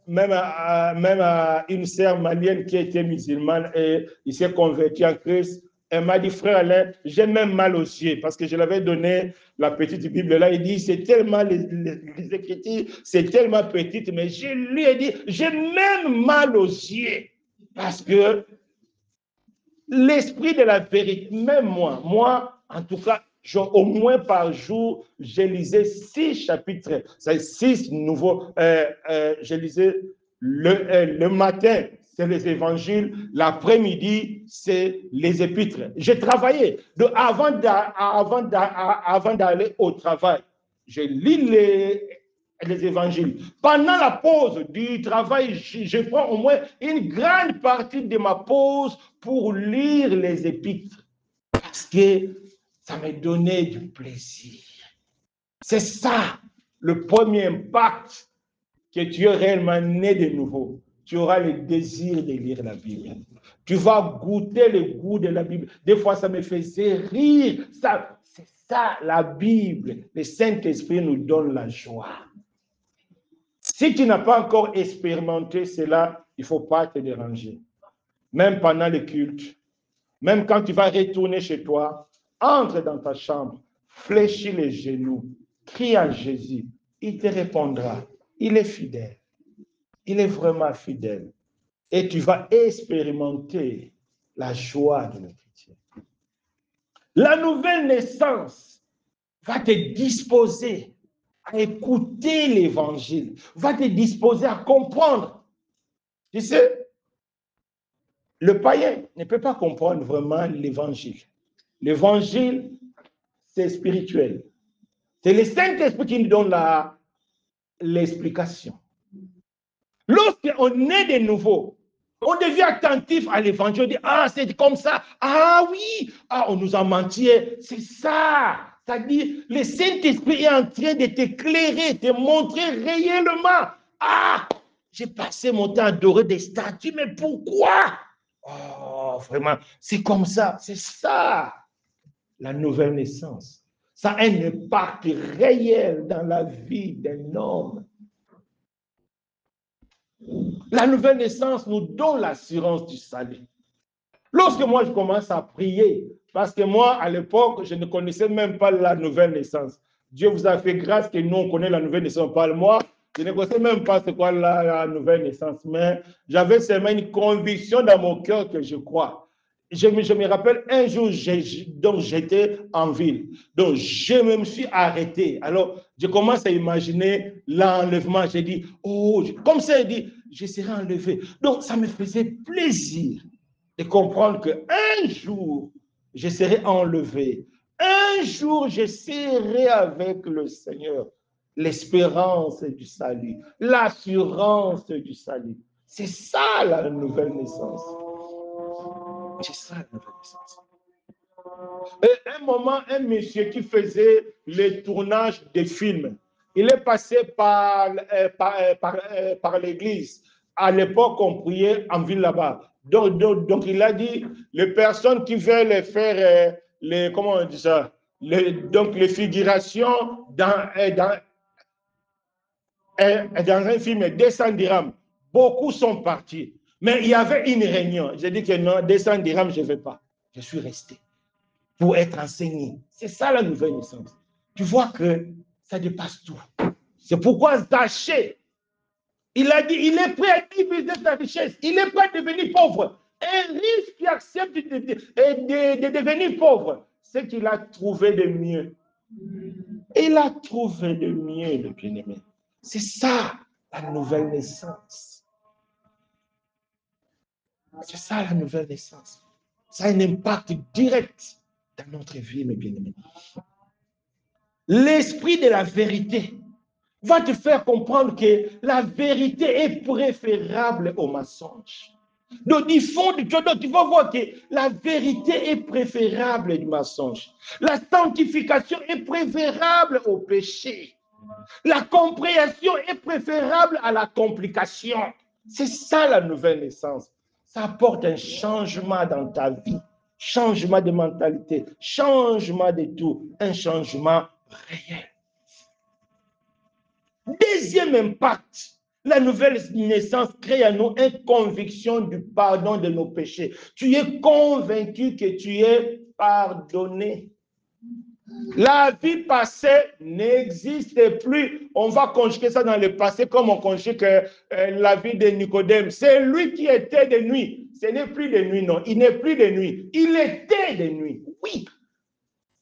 une sœur malienne qui était musulmane et il s'est converti en Christ. Elle m'a dit, frère Alain, j'ai même mal aux yeux parce que je l'avais donné la petite Bible là. Il dit, c'est tellement, les Écritures, c'est tellement petite, mais je lui ai dit, j'ai même mal aux yeux parce que l'esprit de la vérité, même moi, en tout cas, au moins par jour, je lisais 6 chapitres, c'est 6 nouveaux. Je lisais le matin, c'est les évangiles, l'après-midi, c'est les épîtres. J'ai travaillé. Avant d'aller au travail, je lis les évangiles. Pendant la pause du travail, je prends au moins une grande partie de ma pause pour lire les épîtres parce que ça me donnait du plaisir. C'est ça le premier impact que tu es réellement né de nouveau. Tu auras le désir de lire la Bible. Tu vas goûter le goût de la Bible. Des fois, ça me faisait rire. C'est ça, la Bible. Le Saint-Esprit nous donne la joie. Si tu n'as pas encore expérimenté cela, il ne faut pas te déranger. Même pendant le culte, même quand tu vas retourner chez toi, entre dans ta chambre, fléchis les genoux, crie à Jésus, il te répondra. Il est fidèle. Il est vraiment fidèle. Et tu vas expérimenter la joie de notre chrétien. La nouvelle naissance va te disposer à écouter l'évangile, va te disposer à comprendre. Tu sais, le païen ne peut pas comprendre vraiment l'évangile. L'évangile, c'est spirituel. C'est le Saint-Esprit qui nous donne l'explication. Lorsqu'on est de nouveau, on devient attentif à l'évangile. On dit, ah, c'est comme ça. Ah oui, ah, on nous a menti. C'est ça. C'est-à-dire, le Saint-Esprit est en train de t'éclairer, de te montrer réellement. Ah, j'ai passé mon temps à adorer des statues, mais pourquoi? Oh, vraiment, c'est comme ça. C'est ça, la nouvelle naissance. Ça a un impact réel dans la vie d'un homme. La nouvelle naissance nous donne l'assurance du salut. Lorsque moi je commence à prier, parce que moi à l'époque je ne connaissais même pas la nouvelle naissance. Dieu vous a fait grâce que nous on connaît la nouvelle naissance. Parle-moi, je ne connaissais même pas c'est quoi la nouvelle naissance, mais j'avais seulement une conviction dans mon cœur que je crois. Je me rappelle un jour, donc j'étais en ville, donc je me suis arrêté. Alors, je commence à imaginer l'enlèvement. J'ai dit, oh, comme ça, il dit, je serai enlevé. Donc, ça me faisait plaisir de comprendre qu'un jour, je serai enlevé. Un jour, je serai avec le Seigneur. L'espérance du salut, l'assurance du salut. C'est ça la nouvelle naissance. C'est ça la nouvelle naissance. Et un moment, un monsieur qui faisait les tournages des films, il est passé par l'église. À l'époque, on priait en ville là-bas. Donc, il a dit, les personnes qui veulent faire comment on dit ça, donc les figurations dans un film 200 dirhams, beaucoup sont partis. Mais il y avait une réunion. J'ai dit que non, 200 dirhams, je ne vais pas. Je suis resté pour être enseigné. C'est ça la nouvelle naissance. Tu vois que ça dépasse tout. C'est pourquoi Zachée, il a dit, il est prêt à diviser sa richesse. Il est prêt à devenir pauvre. Un riche qui accepte de devenir pauvre, c'est qu'il a trouvé de mieux. Il a trouvé de mieux, le bien-aimé. C'est ça, la nouvelle naissance. C'est ça, la nouvelle naissance. Ça a un impact direct dans notre vie, mes bien-aimés. L'esprit de la vérité va te faire comprendre que la vérité est préférable au mensonge. Donc, du fond de toi, tu vas voir que la vérité est préférable du mensonge. La sanctification est préférable au péché. La compréhension est préférable à la complication. C'est ça la nouvelle naissance. Ça apporte un changement dans ta vie, changement de mentalité, changement de tout, un changement réel. Deuxième impact, la nouvelle naissance crée en nous une conviction du pardon de nos péchés. Tu es convaincu que tu es pardonné. La vie passée n'existe plus. On va conjuguer ça dans le passé comme on conjugue la vie de Nicodème. C'est lui qui était de nuit. Ce n'est plus de nuit, non. Il n'est plus de nuit. Il était de nuit. Oui.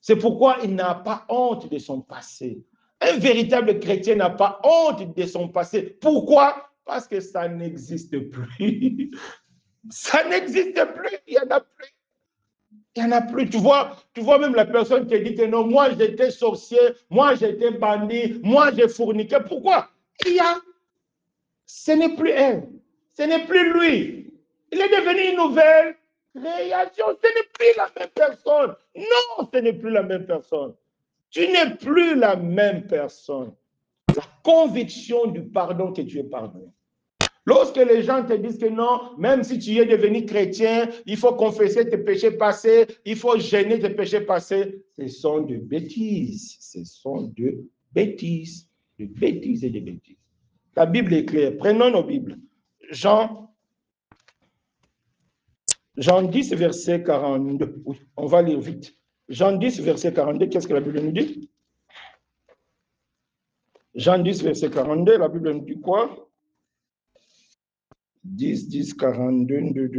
C'est pourquoi il n'a pas honte de son passé. Un véritable chrétien n'a pas honte de son passé. Pourquoi? Parce que ça n'existe plus. Ça n'existe plus. Il n'y en a plus. Il n'y en a plus. Tu vois même la personne qui dit que non, moi j'étais sorcier, moi j'étais bandit, moi j'ai fourniqué. Pourquoi? Ce n'est plus elle. Ce n'est plus lui. Il est devenu une nouvelle création. Ce n'est plus la même personne. Non, ce n'est plus la même personne. Tu n'es plus la même personne. La conviction du pardon que tu es pardonné. Lorsque les gens te disent que non, même si tu es devenu chrétien, il faut confesser tes péchés passés, il faut gêner tes péchés passés, ce sont de bêtises. Ce sont de bêtises. De bêtises et de bêtises. La Bible est claire. Prenons nos Bibles. Jean 10, verset 42. Oui, on va lire vite. Jean 10, verset 42, qu'est-ce que la Bible nous dit? Jean 10, verset 42, la Bible nous dit quoi? 10, 42,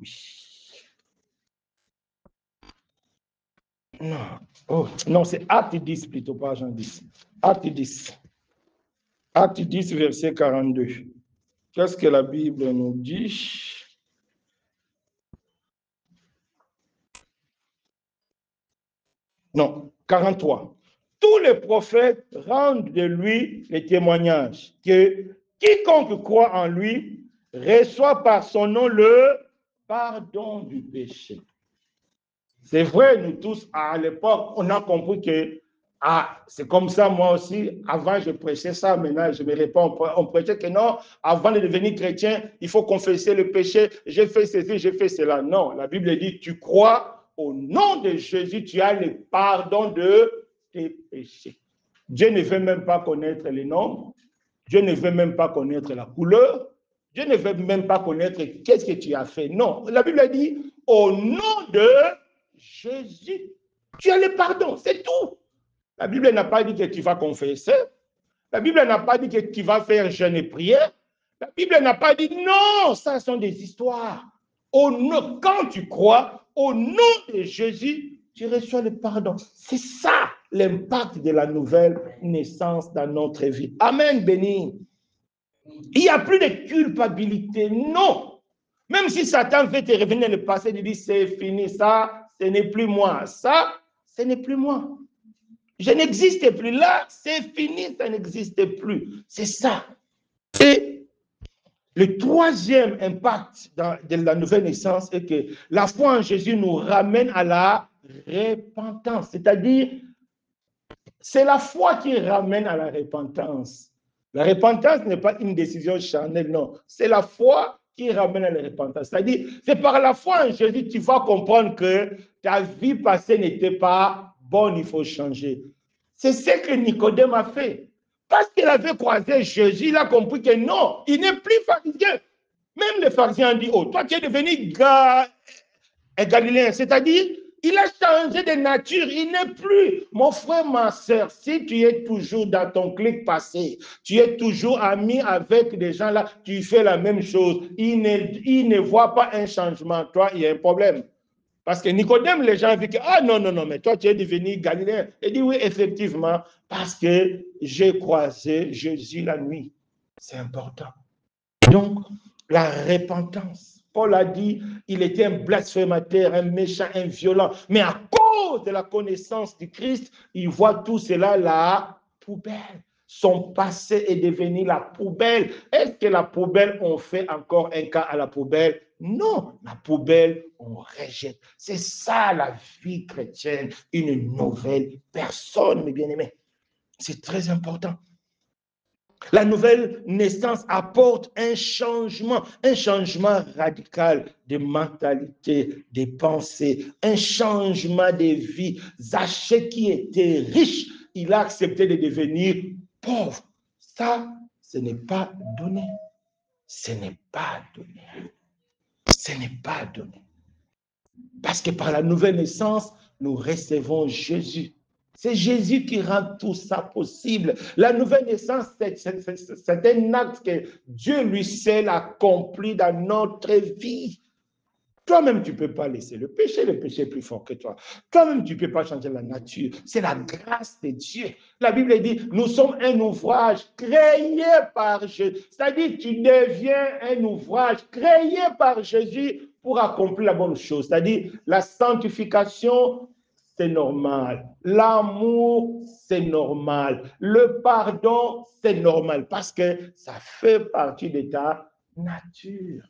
oui. Non, oh, non, c'est Acte 10 plutôt, pas Jean 10. Acte 10. Acte 10, verset 42. Qu'est-ce que la Bible nous dit? Non, 43. Tous les prophètes rendent de lui le témoignage que quiconque croit en lui reçoit par son nom le pardon du péché. C'est vrai, nous tous, à l'époque, on a compris que c'est comme ça, moi aussi. Avant, je prêchais ça, maintenant, je me réponds. On prêchait que non, avant de devenir chrétien, il faut confesser le péché. J'ai fait ceci, j'ai fait cela. Non, la Bible dit, tu crois au nom de Jésus, tu as le pardon de tes péchés. Dieu ne veut même pas connaître les noms. Dieu ne veut même pas connaître la couleur. Dieu ne veut même pas connaître qu'est-ce que tu as fait. Non, la Bible dit, au nom de Jésus, tu as le pardon, c'est tout. La Bible n'a pas dit que tu vas confesser. La Bible n'a pas dit que tu vas faire jeûne et prière. La Bible n'a pas dit non, ça sont des histoires. Quand tu crois, au nom de Jésus, tu reçois le pardon. C'est ça l'impact de la nouvelle naissance dans notre vie. Amen, béni. Il n'y a plus de culpabilité, non. Même si Satan veut te revenir dans le passé, il dit c'est fini, ça, ce n'est plus moi. Ça, ce n'est plus moi. Je n'existe plus là, c'est fini, ça n'existe plus. C'est ça. Et le troisième impact de la nouvelle naissance est que la foi en Jésus nous ramène à la repentance. C'est-à-dire, c'est la foi qui ramène à la repentance. La repentance n'est pas une décision charnelle, non. C'est la foi qui ramène à la repentance. C'est-à-dire, c'est par la foi en Jésus que tu vas comprendre que ta vie passée n'était pas bonne, il faut changer. C'est ce que Nicodème a fait. Parce qu'il avait croisé Jésus, il a compris que non, il n'est plus pharisien. Même les pharisiens ont dit, oh, toi tu es devenu galiléen. C'est-à-dire, il a changé de nature. Il n'est plus, mon frère, ma soeur, si tu es toujours dans ton clic passé, tu es toujours ami avec des gens là, tu fais la même chose. Il ne voit pas un changement. Toi, il y a un problème. Parce que Nicodème, les gens ont vu que, ah non, non, non, mais toi, tu es devenu galiléen. Il dit, oui, effectivement, parce que j'ai croisé Jésus la nuit. C'est important. Donc, la repentance. Paul a dit, il était un blasphémateur, un méchant, un violent. Mais à cause de la connaissance du Christ, il voit tout cela la poubelle. Son passé est devenu la poubelle. Est-ce que la poubelle, on fait encore un cas à la poubelle? Non, la poubelle, on rejette. C'est ça la vie chrétienne, une nouvelle personne, mes bien-aimés. C'est très important. La nouvelle naissance apporte un changement radical de mentalité, de pensée, un changement de vie. Zachée qui était riche, il a accepté de devenir pauvre. Ça, ce n'est pas donné. Ce n'est pas donné. Ce n'est pas donné. Parce que par la nouvelle naissance, nous recevons Jésus. C'est Jésus qui rend tout ça possible. La nouvelle naissance, c'est un acte que Dieu lui seul accompli dans notre vie. Toi-même, tu ne peux pas laisser le péché est plus fort que toi. Toi-même, tu ne peux pas changer la nature. C'est la grâce de Dieu. La Bible dit, nous sommes un ouvrage créé par Jésus. C'est-à-dire, tu deviens un ouvrage créé par Jésus pour accomplir la bonne chose. C'est-à-dire, la sanctification, c'est normal. L'amour, c'est normal. Le pardon, c'est normal parce que ça fait partie de ta nature.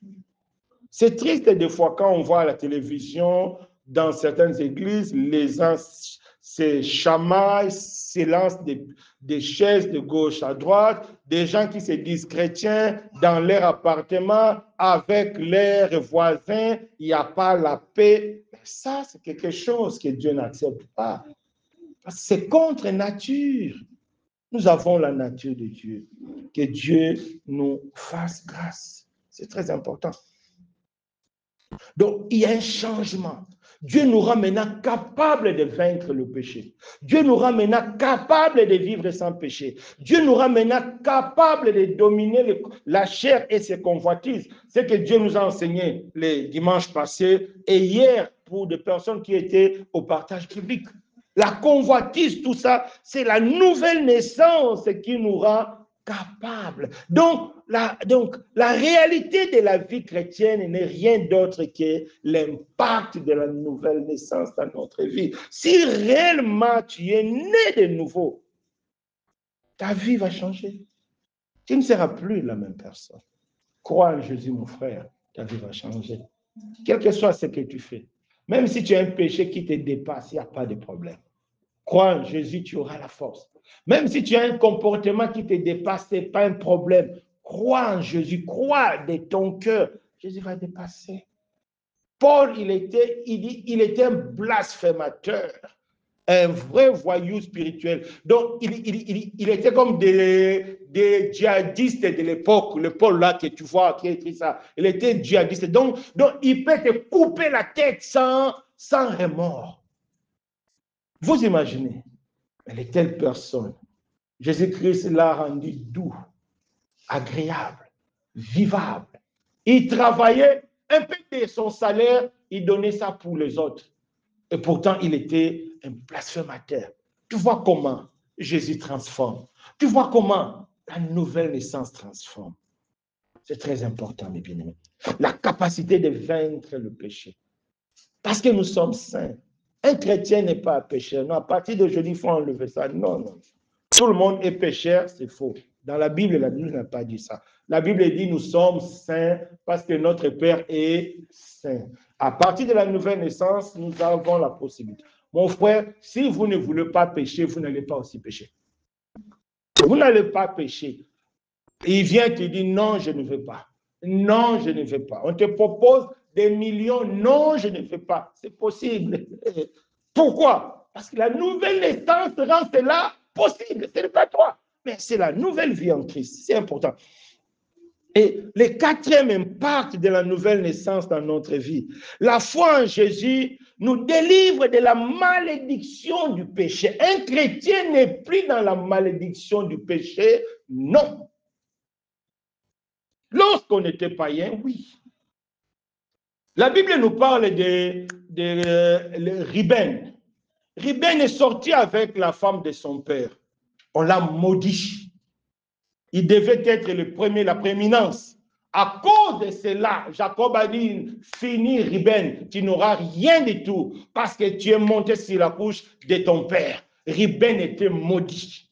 C'est triste des fois quand on voit à la télévision, dans certaines églises, les gens se chamaillent, se lancent des chaises de gauche à droite, des gens qui se disent chrétiens dans leur appartement avec leurs voisins, il n'y a pas la paix. Ça, c'est quelque chose que Dieu n'accepte pas. C'est contre nature. Nous avons la nature de Dieu. Que Dieu nous fasse grâce. C'est très important. Donc, il y a un changement. Dieu nous rend maintenant capables de vaincre le péché. Dieu nous rend maintenant capables de vivre sans péché. Dieu nous rend maintenant capables de dominer la chair et ses convoitises. C'est que Dieu nous a enseigné les dimanches passés et hier pour des personnes qui étaient au partage public. La convoitise, tout ça, c'est la nouvelle naissance qui nous rend capables. Donc, la réalité de la vie chrétienne n'est rien d'autre que l'impact de la nouvelle naissance dans notre vie. Si réellement tu es né de nouveau, ta vie va changer. Tu ne seras plus la même personne. Crois en Jésus, mon frère, ta vie va changer. Quel que soit ce que tu fais, même si tu as un péché qui te dépasse, il n'y a pas de problème. Crois en Jésus, tu auras la force. Même si tu as un comportement qui te dépasse, ce n'est pas un problème. Crois en Jésus, crois de ton cœur. Jésus va dépasser. Paul, il était un blasphémateur, un vrai voyou spirituel. Donc, il était comme des djihadistes de l'époque, le Paul là que tu vois, qui a écrit ça. Il était djihadiste. Donc il peut te couper la tête sans remords. Vous imaginez, elle est telle personne. Jésus-Christ l'a rendu doux, agréable, vivable. Il travaillait un peu de son salaire, il donnait ça pour les autres. Et pourtant, il était un blasphémateur. Tu vois comment Jésus transforme. Tu vois comment la nouvelle naissance transforme. C'est très important, mes bien-aimés. La capacité de vaincre le péché. Parce que nous sommes saints. Un chrétien n'est pas un pécheur. Non, à partir d'aujourd'hui, il faut enlever ça. Non, non. Tout le monde est pécheur, c'est faux. Dans la Bible n'a pas dit ça. La Bible dit nous sommes saints parce que notre Père est saint. À partir de la nouvelle naissance, nous avons la possibilité. Mon frère, si vous ne voulez pas pécher, vous n'allez pas aussi pécher. Vous n'allez pas pécher. Il vient te dire non, je ne veux pas. Non, je ne veux pas. On te propose des millions. Non, je ne veux pas. C'est possible. Pourquoi? Parce que la nouvelle naissance rend cela possible. Ce n'est pas toi, mais c'est la nouvelle vie en Christ. C'est important. Et le quatrième impact de la nouvelle naissance dans notre vie, la foi en Jésus nous délivre de la malédiction du péché. Un chrétien n'est plus dans la malédiction du péché, non. Lorsqu'on était païen, oui. La Bible nous parle de Ruben. Ruben est sorti avec la femme de son père. On l'a maudit. Il devait être le premier, la prééminence. À cause de cela, Jacob a dit, fini Ruben, tu n'auras rien du tout parce que tu es monté sur la couche de ton père. Ruben était maudit.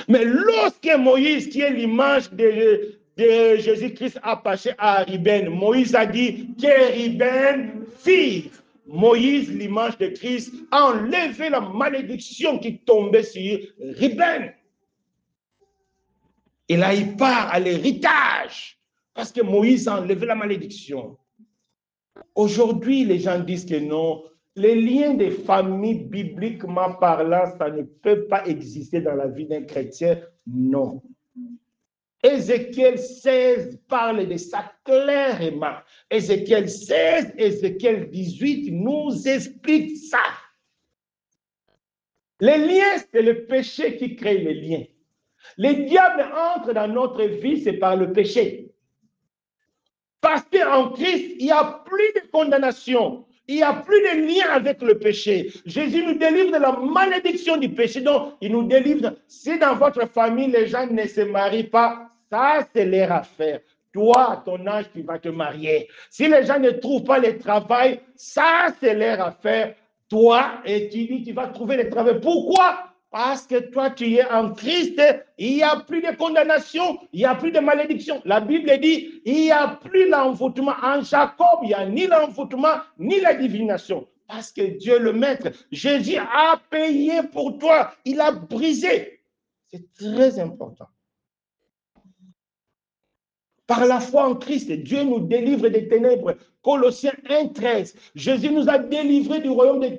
Mais lorsque Moïse, qui est l'image de Jésus-Christ, a passé à Ruben, Moïse a dit que Ruben vive. Moïse, l'image de Christ, a enlevé la malédiction qui tombait sur Ruben. Et là, il part à l'héritage, parce que Moïse a enlevé la malédiction. Aujourd'hui, les gens disent que non, les liens des familles, bibliquement parlant, ça ne peut pas exister dans la vie d'un chrétien. Non. Ézéchiel 16 parle de ça clairement. Ézéchiel 16, Ézéchiel 18 nous explique ça. Les liens, c'est le péché qui crée les liens. Les diables entrent dans notre vie, c'est par le péché. Parce qu'en Christ, il n'y a plus de condamnation. Il n'y a plus de lien avec le péché. Jésus nous délivre de la malédiction du péché. Donc, il nous délivre. Si dans votre famille, les gens ne se marient pas, ça, c'est leur affaire. Toi, à ton âge, tu vas te marier. Si les gens ne trouvent pas le travail, ça, c'est leur affaire. Toi, et tu dis, tu vas trouver le travail. Pourquoi? Parce que toi, tu es en Christ, il n'y a plus de condamnation, il n'y a plus de malédiction. La Bible dit, il n'y a plus l'envoûtement. En Jacob, il n'y a ni l'envoûtement, ni la divination. Parce que Dieu le Maître, Jésus a payé pour toi, il a brisé. C'est très important. Par la foi en Christ, Dieu nous délivre des ténèbres. Colossiens 1,13. Jésus nous a délivrés du royaume des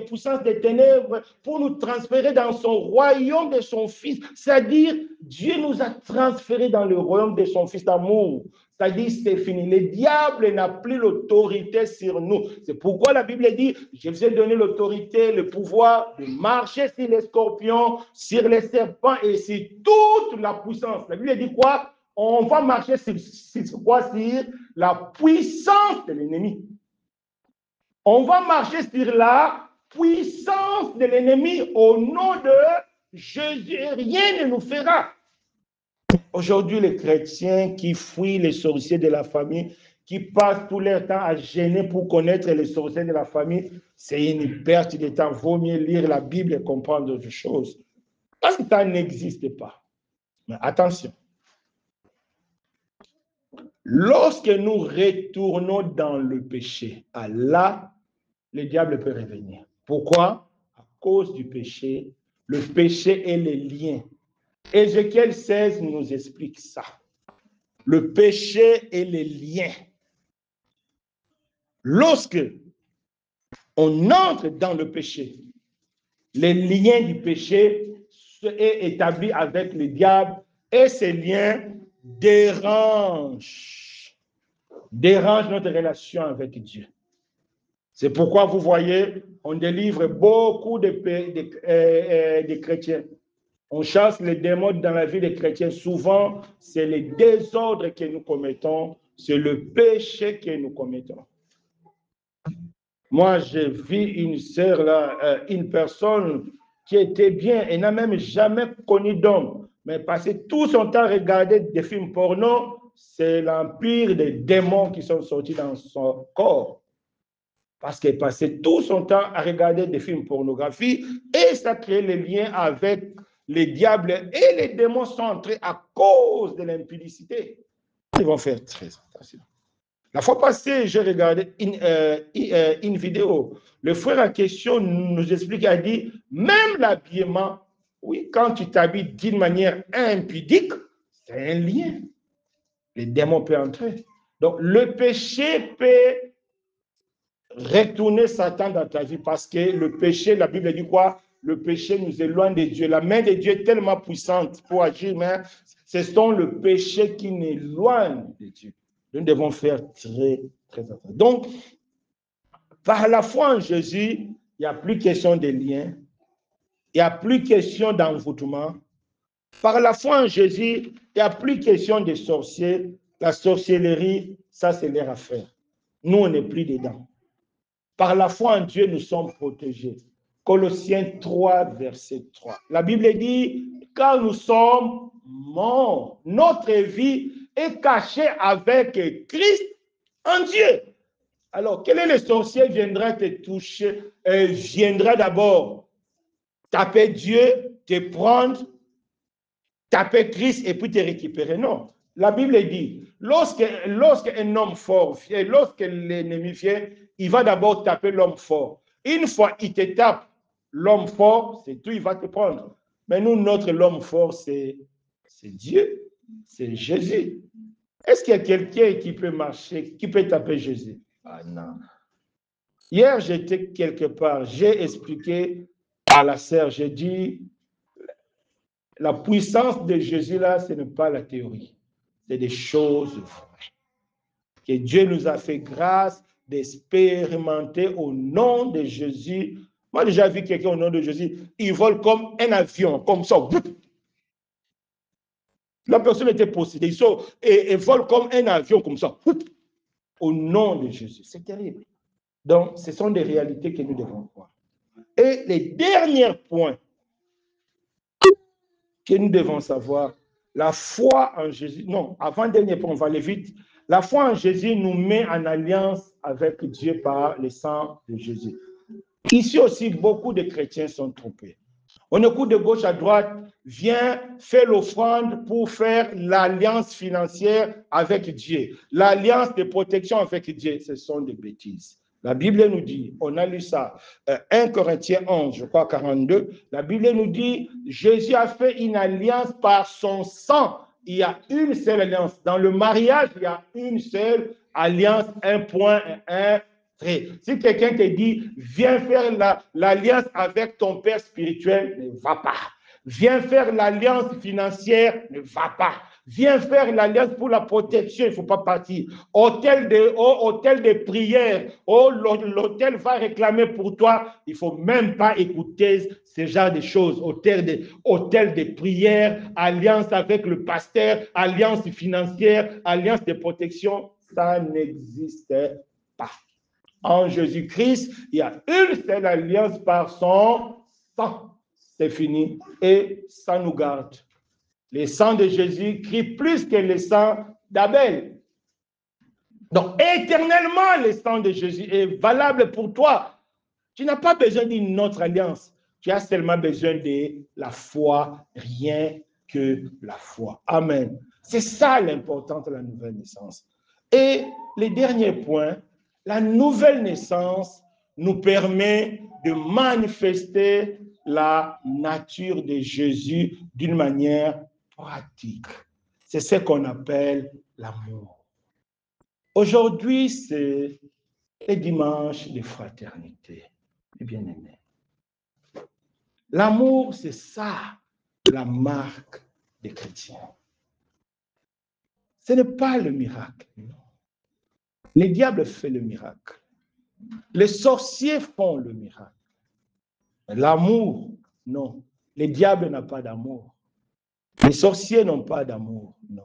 puissances des ténèbres pour nous transférer dans son royaume de son Fils. C'est-à-dire, Dieu nous a transférés dans le royaume de son Fils d'amour. C'est-à-dire, c'est fini. Le diable n'a plus l'autorité sur nous. C'est pourquoi la Bible dit, je vous ai donné l'autorité, le pouvoir de marcher sur les scorpions, sur les serpents et sur toute la puissance. La Bible dit quoi? On va marcher sur quoi? Sur la puissance de l'ennemi. On va marcher sur la puissance de l'ennemi au nom de Jésus. Rien ne nous fera. Aujourd'hui, les chrétiens qui fuient les sorciers de la famille, qui passent tout leur temps à gêner pour connaître les sorciers de la famille, c'est une perte de temps. Vaut mieux lire la Bible et comprendre d'autres choses. Parce que ça n'existe pas. Mais attention. Lorsque nous retournons dans le péché, là, le diable peut revenir. Pourquoi? À cause du péché. Le péché est les liens. Ézéchiel 16 nous explique ça. Le péché et les liens. Lorsque on entre dans le péché, les liens du péché sont établis avec le diable et ces liens dérangent notre relation avec Dieu. C'est pourquoi vous voyez, on délivre beaucoup de chrétiens. On chasse les démons dans la vie des chrétiens. Souvent, c'est les désordres que nous commettons, c'est le péché que nous commettons. Moi, j'ai vu une sœur, là, une personne qui était bien et n'a même jamais connu d'homme, mais passait tout son temps à regarder des films porno. C'est l'empire des démons qui sont sortis dans son corps. Parce qu'elle passait tout son temps à regarder des films pornographiques et ça crée le lien avec les diables et les démons sont entrés à cause de l'impudicité. Ils vont faire très attention. La fois passée, j'ai regardé une vidéo. Le frère en question nous explique, il a dit, même l'habillement, oui, quand tu t'habilles d'une manière impudique, c'est un lien. Les démons peuvent entrer. Donc, le péché peut retourner Satan dans ta vie parce que le péché, la Bible dit quoi? Le péché nous éloigne de Dieu. La main de Dieu est tellement puissante pour agir, mais ce sont le péché qui nous éloigne de Dieu. Nous devons faire très, très attention. Donc, par la foi en Jésus, il n'y a plus question de liens, il n'y a plus question d'envoûtement. Par la foi en Jésus, il n'y a plus question de sorciers. La sorcellerie, ça c'est leur affaire. Nous, on n'est plus dedans. Par la foi en Dieu, nous sommes protégés. Colossiens 3, verset 3. La Bible dit, car nous sommes morts, notre vie est cachée avec Christ en Dieu. Alors, quel est le sorcier viendra te toucher, viendra d'abord taper Dieu, te prendre, taper Christ et puis te récupérer. Non. La Bible dit, lorsqu'un homme fort vient, lorsque l'ennemi vient, il va d'abord taper l'homme fort. Une fois il te tape, l'homme fort, c'est tout, il va te prendre. Mais nous, l'homme fort, c'est Dieu, c'est Jésus. Est-ce qu'il y a quelqu'un qui peut marcher, qui peut taper Jésus? Ah non. Hier, j'étais quelque part, j'ai expliqué à la sœur, j'ai dit, la puissance de Jésus là, ce n'est pas la théorie, c'est des choses vraies. Que Dieu nous a fait grâce d'expérimenter au nom de Jésus. Moi, j'ai déjà vu quelqu'un au nom de Jésus, il vole comme un avion, comme ça. La personne était possédée, et vole comme un avion, comme ça. Au nom de Jésus. C'est terrible. Donc, ce sont des réalités que nous devons voir. Et les derniers points que nous devons savoir, la foi en Jésus, non, avant-dernier point, on va aller vite. La foi en Jésus nous met en alliance avec Dieu par le sang de Jésus. Ici aussi, beaucoup de chrétiens sont trompés. On écoute de gauche à droite, viens faire l'offrande pour faire l'alliance financière avec Dieu, l'alliance de protection avec Dieu. Ce sont des bêtises. La Bible nous dit, on a lu ça, 1 Corinthiens 11, je crois 42, la Bible nous dit, Jésus a fait une alliance par son sang. Il y a une seule alliance. Dans le mariage, il y a une seule alliance, un point, un trait. Si quelqu'un te dit, viens faire l'alliance avec ton père spirituel, ne va pas. Viens faire l'alliance financière, ne va pas. Viens faire l'alliance pour la protection, il ne faut pas partir. Hôtel de prière, l'hôtel va réclamer pour toi, il ne faut même pas écouter ce genre de choses. Hôtel de prière, alliance avec le pasteur, alliance financière, alliance de protection, ça n'existe pas. En Jésus-Christ, il y a une seule alliance par son sang. C'est fini et ça nous garde. Le sang de Jésus crie plus que le sang d'Abel. Donc, éternellement, le sang de Jésus est valable pour toi. Tu n'as pas besoin d'une autre alliance. Tu as seulement besoin de la foi, rien que la foi. Amen. C'est ça l'importance de la nouvelle naissance. Et le dernier point, la nouvelle naissance nous permet de manifester la nature de Jésus d'une manière pratique. C'est ce qu'on appelle l'amour. Aujourd'hui, c'est le dimanche de fraternité, mes bien-aimés. L'amour, c'est ça, la marque des chrétiens. Ce n'est pas le miracle, non. Le diable fait le miracle. Les sorciers font le miracle. L'amour, non. Le diable n'a pas d'amour. Les sorciers n'ont pas d'amour, non.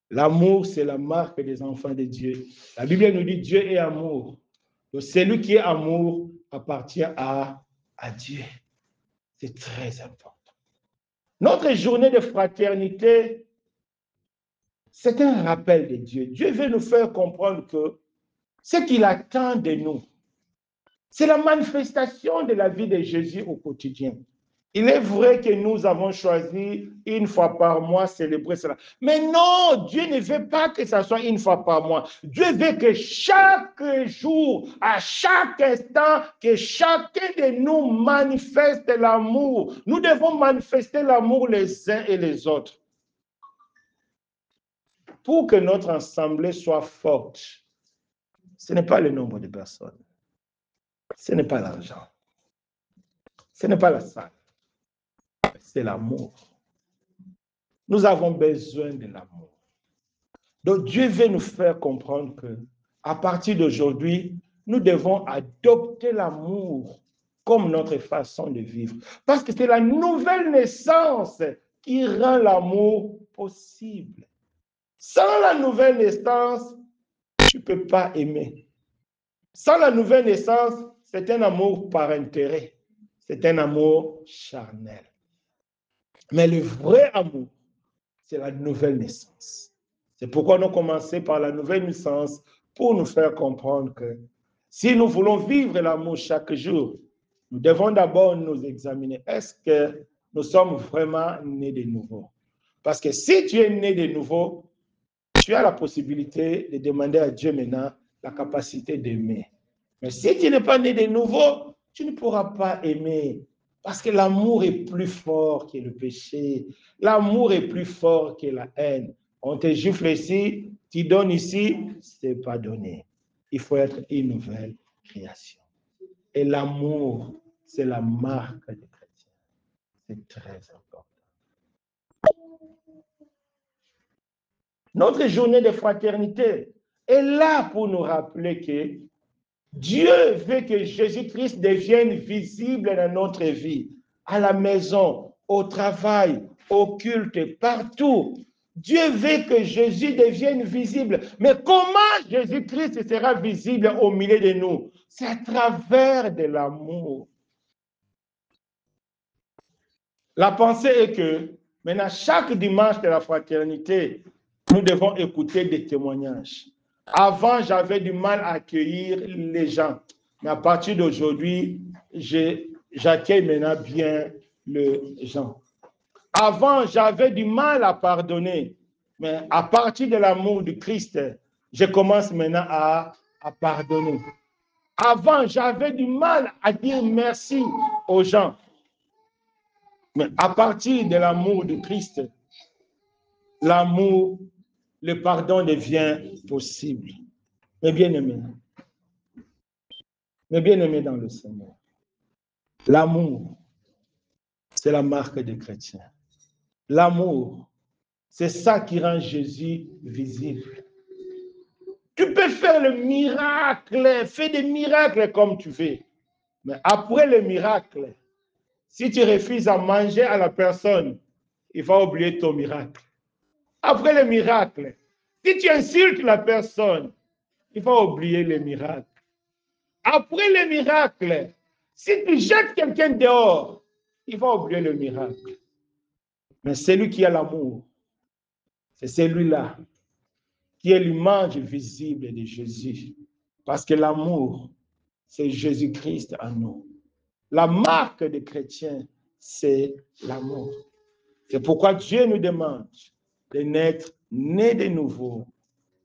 L'amour, c'est la marque des enfants de Dieu. La Bible nous dit Dieu est amour. Donc, celui qui est amour appartient à Dieu. C'est très important. Notre journée de fraternité, c'est un rappel de Dieu. Dieu veut nous faire comprendre que ce qu'il attend de nous, c'est la manifestation de la vie de Jésus au quotidien. Il est vrai que nous avons choisi une fois par mois célébrer cela. Mais non, Dieu ne veut pas que ça soit une fois par mois. Dieu veut que chaque jour, à chaque instant, que chacun de nous manifeste l'amour. Nous devons manifester l'amour les uns et les autres. Pour que notre assemblée soit forte, ce n'est pas le nombre de personnes. Ce n'est pas l'argent. Ce n'est pas la salle. C'est l'amour. Nous avons besoin de l'amour. Donc Dieu veut nous faire comprendre que à partir d'aujourd'hui, nous devons adopter l'amour comme notre façon de vivre. Parce que c'est la nouvelle naissance qui rend l'amour possible. Sans la nouvelle naissance, tu ne peux pas aimer. Sans la nouvelle naissance, c'est un amour par intérêt. C'est un amour charnel. Mais le vrai amour, c'est la nouvelle naissance. C'est pourquoi nous commençons par la nouvelle naissance pour nous faire comprendre que si nous voulons vivre l'amour chaque jour, Nous devons d'abord nous examiner. Est-ce que nous sommes vraiment nés de nouveau? Parce que si tu es né de nouveau, tu as la possibilité de demander à Dieu maintenant la capacité d'aimer. Mais si tu n'es pas né de nouveau, tu ne pourras pas aimer. Parce que l'amour est plus fort que le péché. L'amour est plus fort que la haine. On te gifle ici, tu donnes ici, ce n'est pas donné. Il faut être une nouvelle création. Et l'amour, c'est la marque des chrétiens. C'est très important. Notre journée de fraternité est là pour nous rappeler que Dieu veut que Jésus-Christ devienne visible dans notre vie, à la maison, au travail, au culte, partout. Dieu veut que Jésus devienne visible. Mais comment Jésus-Christ sera visible au milieu de nous? C'est à travers de l'amour. La pensée est que maintenant, chaque dimanche de la fraternité, nous devons écouter des témoignages. Avant, j'avais du mal à accueillir les gens. Mais à partir d'aujourd'hui, j'accueille maintenant bien les gens. Avant, j'avais du mal à pardonner. Mais à partir de l'amour du Christ, je commence maintenant à pardonner. Avant, j'avais du mal à dire merci aux gens. Mais à partir de l'amour de Christ, l'amour, le pardon devient possible. Mes bien-aimés dans le Seigneur, l'amour, c'est la marque des chrétiens. L'amour, c'est ça qui rend Jésus visible. Tu peux faire le miracle, fais des miracles comme tu veux. Mais après le miracle, si tu refuses à manger à la personne, il va oublier ton miracle. Après le miracle, si tu insultes la personne, il va oublier le miracle. Après le miracle, si tu jettes quelqu'un dehors, il va oublier le miracle. Mais celui qui a l'amour, c'est celui-là qui est l'image visible de Jésus. Parce que l'amour, c'est Jésus-Christ en nous. La marque des chrétiens, c'est l'amour. C'est pourquoi Dieu nous demande de naître nés de nouveau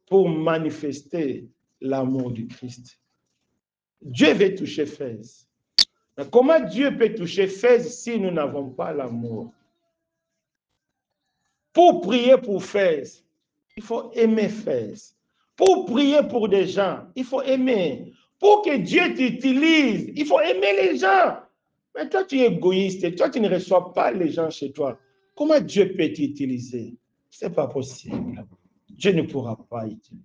pour manifester l'amour du Christ. Dieu veut toucher Fès. Mais comment Dieu peut toucher Fès si nous n'avons pas l'amour? Pour prier pour Fès, il faut aimer Fès. Pour prier pour des gens, il faut aimer. Pour que Dieu t'utilise, il faut aimer les gens. Mais toi, tu es égoïste. Toi, tu ne reçois pas les gens chez toi. Comment Dieu peut t'utiliser? Ce n'est pas possible. Dieu ne pourra pas utiliser.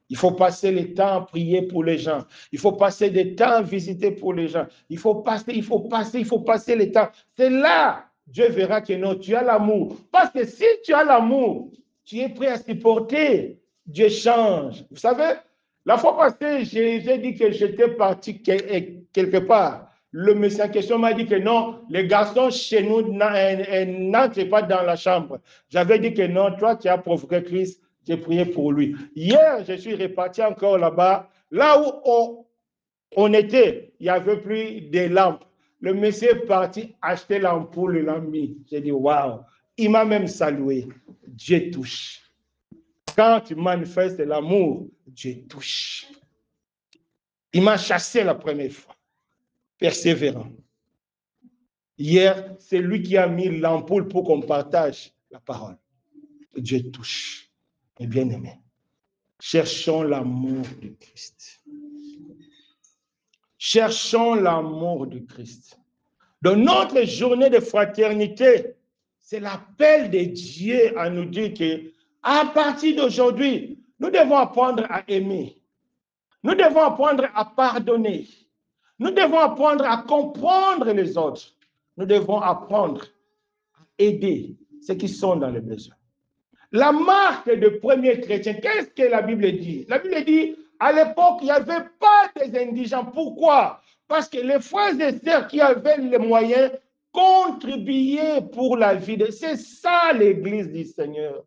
Il faut passer le temps à prier pour les gens. Il faut passer du temps à visiter pour les gens. Il faut passer le temps. C'est là, Dieu verra que non, tu as l'amour. Parce que si tu as l'amour, tu es prêt à supporter. Dieu change. Vous savez, la fois passée, j'ai dit que j'étais parti quelque part. Le monsieur en question m'a dit que non, les garçons chez nous n'entrent pas dans la chambre. J'avais dit que non, toi, tu as provoqué Christ. J'ai prié pour lui. Hier, je suis reparti encore là-bas. Là où on était, il n'y avait plus de lampes. Le monsieur est parti acheter l'ampoule, il l'a mis. J'ai dit, waouh. Il m'a même salué. Dieu touche. Quand tu manifestes l'amour, Dieu touche. Il m'a chassé la première fois. Persévérant. Hier, c'est lui qui a mis l'ampoule pour qu'on partage la parole. Dieu touche. Et bien aimé. Cherchons l'amour de Christ. Cherchons l'amour de Christ. Dans notre journée de fraternité, c'est l'appel de Dieu à nous dire que, à partir d'aujourd'hui, nous devons apprendre à aimer. Nous devons apprendre à pardonner. Nous devons apprendre à comprendre les autres. Nous devons apprendre à aider ceux qui sont dans le besoin. La marque de premier chrétien, qu'est-ce que la Bible dit? La Bible dit, à l'époque, il n'y avait pas des indigents. Pourquoi? Parce que les frères et sœurs qui avaient les moyens contribuaient pour la vie. C'est ça l'église du Seigneur.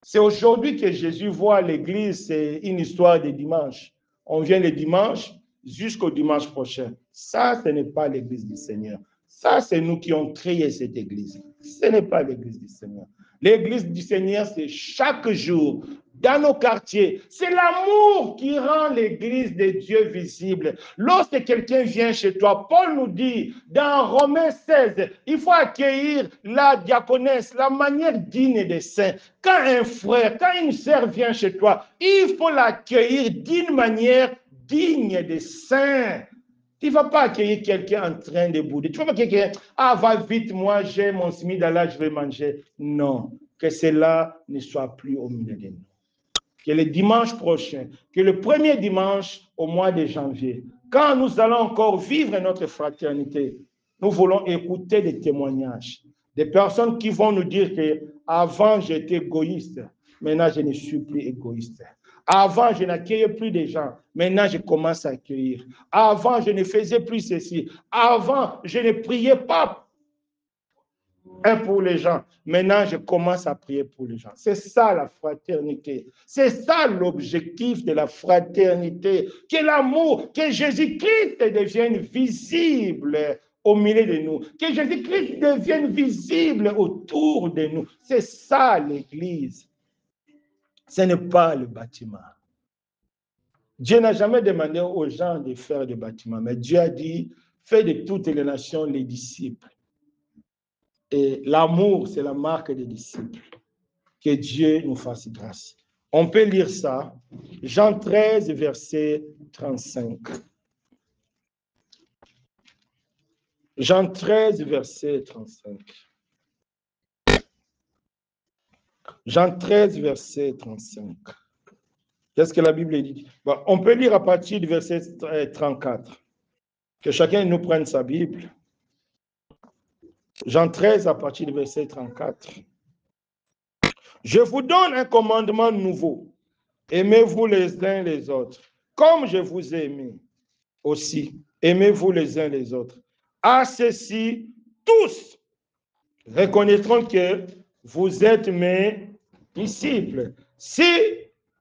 C'est aujourd'hui que Jésus voit l'église, c'est une histoire de dimanche. On vient le dimanche, jusqu'au dimanche prochain. Ça, ce n'est pas l'église du Seigneur. Ça, c'est nous qui avons créé cette église. Ce n'est pas l'église du Seigneur. L'église du Seigneur, c'est chaque jour, dans nos quartiers. C'est l'amour qui rend l'église de Dieu visible. Lorsque quelqu'un vient chez toi, Paul nous dit dans Romains 16, il faut accueillir la diaconesse, la manière digne des saints. Quand un frère, quand une sœur vient chez toi, il faut l'accueillir d'une manière digne des saints. Tu ne vas pas accueillir quelqu'un en train de bouder. Tu ne vas pas accueillir quelqu'un, ah, va vite, moi j'ai mon smidala, je vais manger. Non, que cela ne soit plus au milieu de nous. Que le dimanche prochain, que le premier dimanche au mois de janvier, quand nous allons encore vivre notre fraternité, nous voulons écouter des témoignages, des personnes qui vont nous dire que avant j'étais égoïste, maintenant je ne suis plus égoïste. Avant, je n'accueillais plus de gens. Maintenant, je commence à accueillir. Avant, je ne faisais plus ceci. Avant, je ne priais pas pour les gens. Maintenant, je commence à prier pour les gens. C'est ça la fraternité. C'est ça l'objectif de la fraternité. Que l'amour, que Jésus-Christ devienne visible au milieu de nous. Que Jésus-Christ devienne visible autour de nous. C'est ça l'Église. Ce n'est pas le bâtiment. Dieu n'a jamais demandé aux gens de faire des bâtiments, mais Dieu a dit, fais de toutes les nations les disciples. Et l'amour, c'est la marque des disciples. Que Dieu nous fasse grâce. On peut lire ça, Jean 13, verset 35. Jean 13, verset 35. Jean 13, verset 35. Qu'est-ce que la Bible dit? Bon, on peut lire à partir du verset 34. Que chacun nous prenne sa Bible. Jean 13, à partir du verset 34. Je vous donne un commandement nouveau. Aimez-vous les uns les autres. Comme je vous ai aimé aussi, aimez-vous les uns les autres. À ceci, tous reconnaîtront que vous êtes mes disciples. Si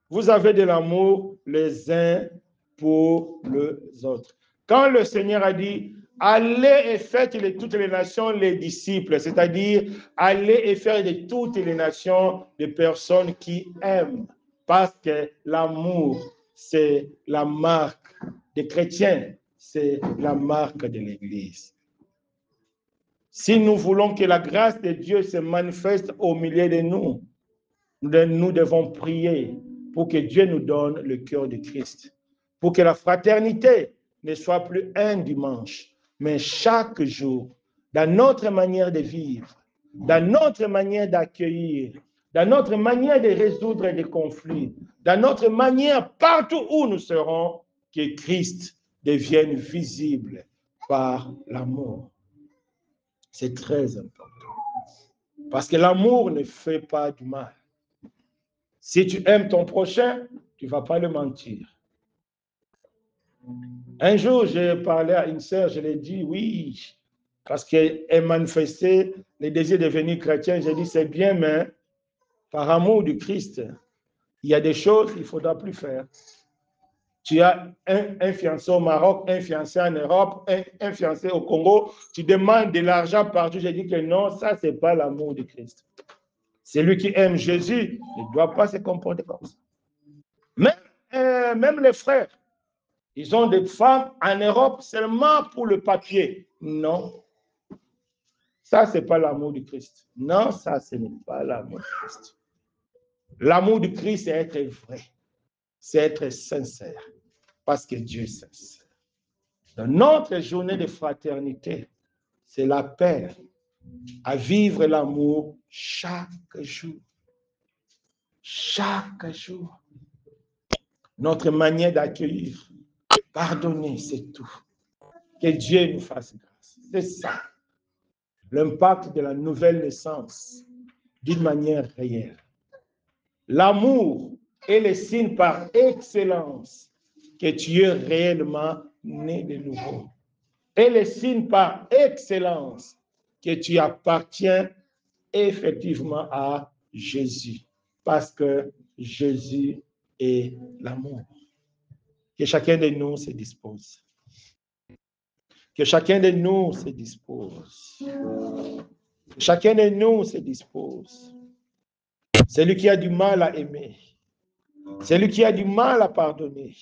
vous avez de l'amour les uns pour les autres. Quand le Seigneur a dit, allez et faites de toutes les nations les disciples, c'est-à-dire allez et faire de toutes les nations des personnes qui aiment, parce que l'amour, c'est la marque des chrétiens, c'est la marque de l'Église. Si nous voulons que la grâce de Dieu se manifeste au milieu de nous, nous devons prier pour que Dieu nous donne le cœur de Christ, pour que la fraternité ne soit plus un dimanche, mais chaque jour, dans notre manière de vivre, dans notre manière d'accueillir, dans notre manière de résoudre des conflits, dans notre manière, partout où nous serons, que Christ devienne visible par l'amour. C'est très important. Parce que l'amour ne fait pas du mal. Si tu aimes ton prochain, tu ne vas pas le mentir. Un jour, j'ai parlé à une sœur, je lui ai dit oui, parce qu'elle manifestait le désir de devenir chrétien. J'ai dit c'est bien, mais par amour du Christ, il y a des choses qu'il ne faudra plus faire. Tu as un fiancé au Maroc, un fiancé en Europe, un fiancé au Congo, tu demandes de l'argent partout. J'ai dit que non, ça, ce n'est pas l'amour du Christ. Celui qui aime Jésus ne doit pas se comporter comme ça. Même les frères, ils ont des femmes en Europe seulement pour le papier. Non. Ça, ce n'est pas l'amour du Christ. Non, ça, ce n'est pas l'amour du Christ. L'amour du Christ, c'est être vrai. C'est être sincère. Parce que Dieu est sincère. Dans notre journée de fraternité, c'est l'appel à vivre l'amour chaque jour. Chaque jour. Notre manière d'accueillir, pardonner, c'est tout. Que Dieu nous fasse grâce. C'est ça. L'impact de la nouvelle naissance d'une manière réelle. L'amour est le signe par excellence que tu es réellement né de nouveau. Et le signe par excellence que tu appartiens effectivement à Jésus. Parce que Jésus est l'amour. Que chacun de nous se dispose. Que chacun de nous se dispose. Que chacun de nous se dispose. Celui qui a du mal à aimer. Celui qui a du mal à pardonner.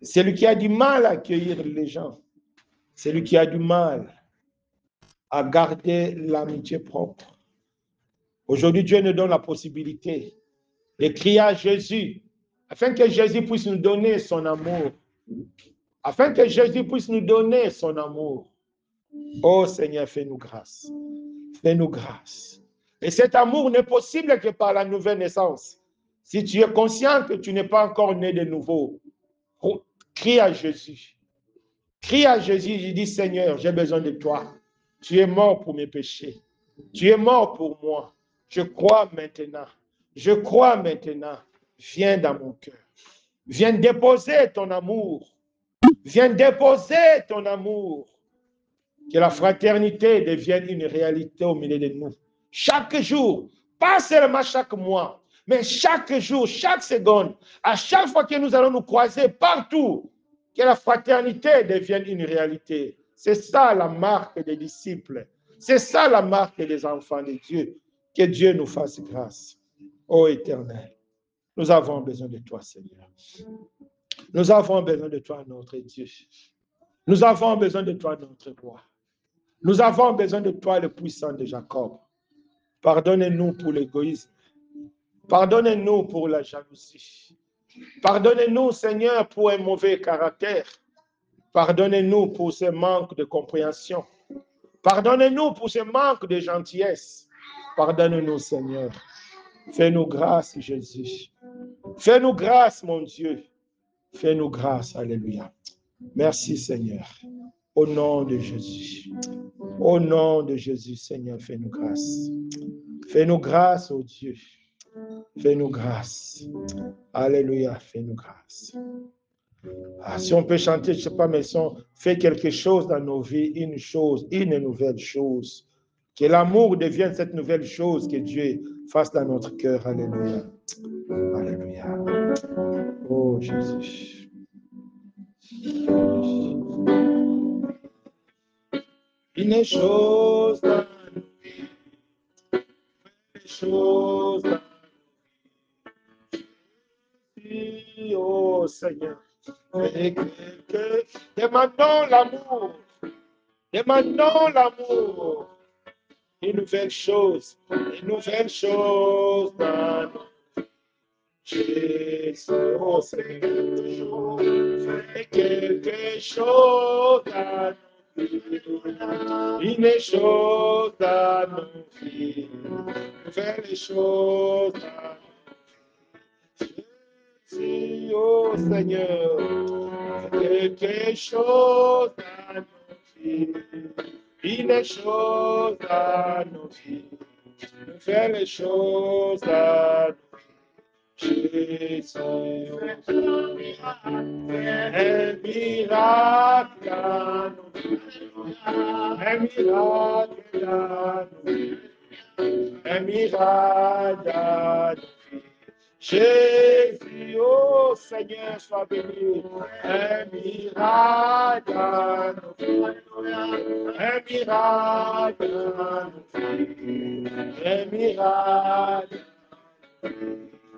Celui qui a du mal à accueillir les gens. Celui qui a du mal à garder l'amitié propre. Aujourd'hui, Dieu nous donne la possibilité de crier à Jésus, afin que Jésus puisse nous donner son amour. Afin que Jésus puisse nous donner son amour. Oh Seigneur, fais-nous grâce. Fais-nous grâce. Et cet amour n'est possible que par la nouvelle naissance. Si tu es conscient que tu n'es pas encore né de nouveau, crie à Jésus. Crie à Jésus, je dis Seigneur, j'ai besoin de toi. Tu es mort pour mes péchés. Tu es mort pour moi. Je crois maintenant. Je crois maintenant. Viens dans mon cœur. Viens déposer ton amour. Viens déposer ton amour. Que la fraternité devienne une réalité au milieu de nous. Chaque jour, pas seulement chaque mois, mais chaque jour, chaque seconde, à chaque fois que nous allons nous croiser partout, que la fraternité devienne une réalité. C'est ça la marque des disciples. C'est ça la marque des enfants de Dieu. Que Dieu nous fasse grâce. Ô Éternel, nous avons besoin de toi, Seigneur. Nous avons besoin de toi, notre Dieu. Nous avons besoin de toi, notre roi. Nous avons besoin de toi, le puissant de Jacob. Pardonnez-nous pour l'égoïsme. Pardonnez-nous pour la jalousie. Pardonnez-nous, Seigneur, pour un mauvais caractère. Pardonnez-nous pour ce manque de compréhension. Pardonnez-nous pour ce manque de gentillesse. Pardonnez-nous, Seigneur. Fais-nous grâce, Jésus. Fais-nous grâce, mon Dieu. Fais-nous grâce. Alléluia. Merci, Seigneur. Au nom de Jésus. Au nom de Jésus, Seigneur, fais-nous grâce. Fais-nous grâce, oh Dieu. Fais-nous grâce. Alléluia, fais-nous grâce. Ah, si on peut chanter, je ne sais pas, mais si on fait quelque chose dans nos vies, une chose, une nouvelle chose. Que l'amour devienne cette nouvelle chose que Dieu fasse dans notre cœur. Alléluia. Alléluia. Oh Jésus. Une chose dans nos vies. Une chose dans nos vies. Oh Seigneur. Demandons l'amour. Demandons l'amour. Une nouvelle chose dans nos Jésus, oh Seigneur, fais quelque chose dans nos vies, une chose dans nos vies, nouvelle chose dans nos vies. Jésus, oh Seigneur, quelque chose dans nos vies, une chose dans nos vies, nouvelle chose dans nos vies. Jésus, un miracle dans nos vies, un miracle dans nos vies, un miracle dans nos vies. Jésus, oh Seigneur, sois béni. Un miracle dans nos vies, un miracle dans nos vies, un miracle.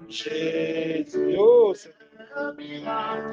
Jésus, oh Seigneur, un miracle.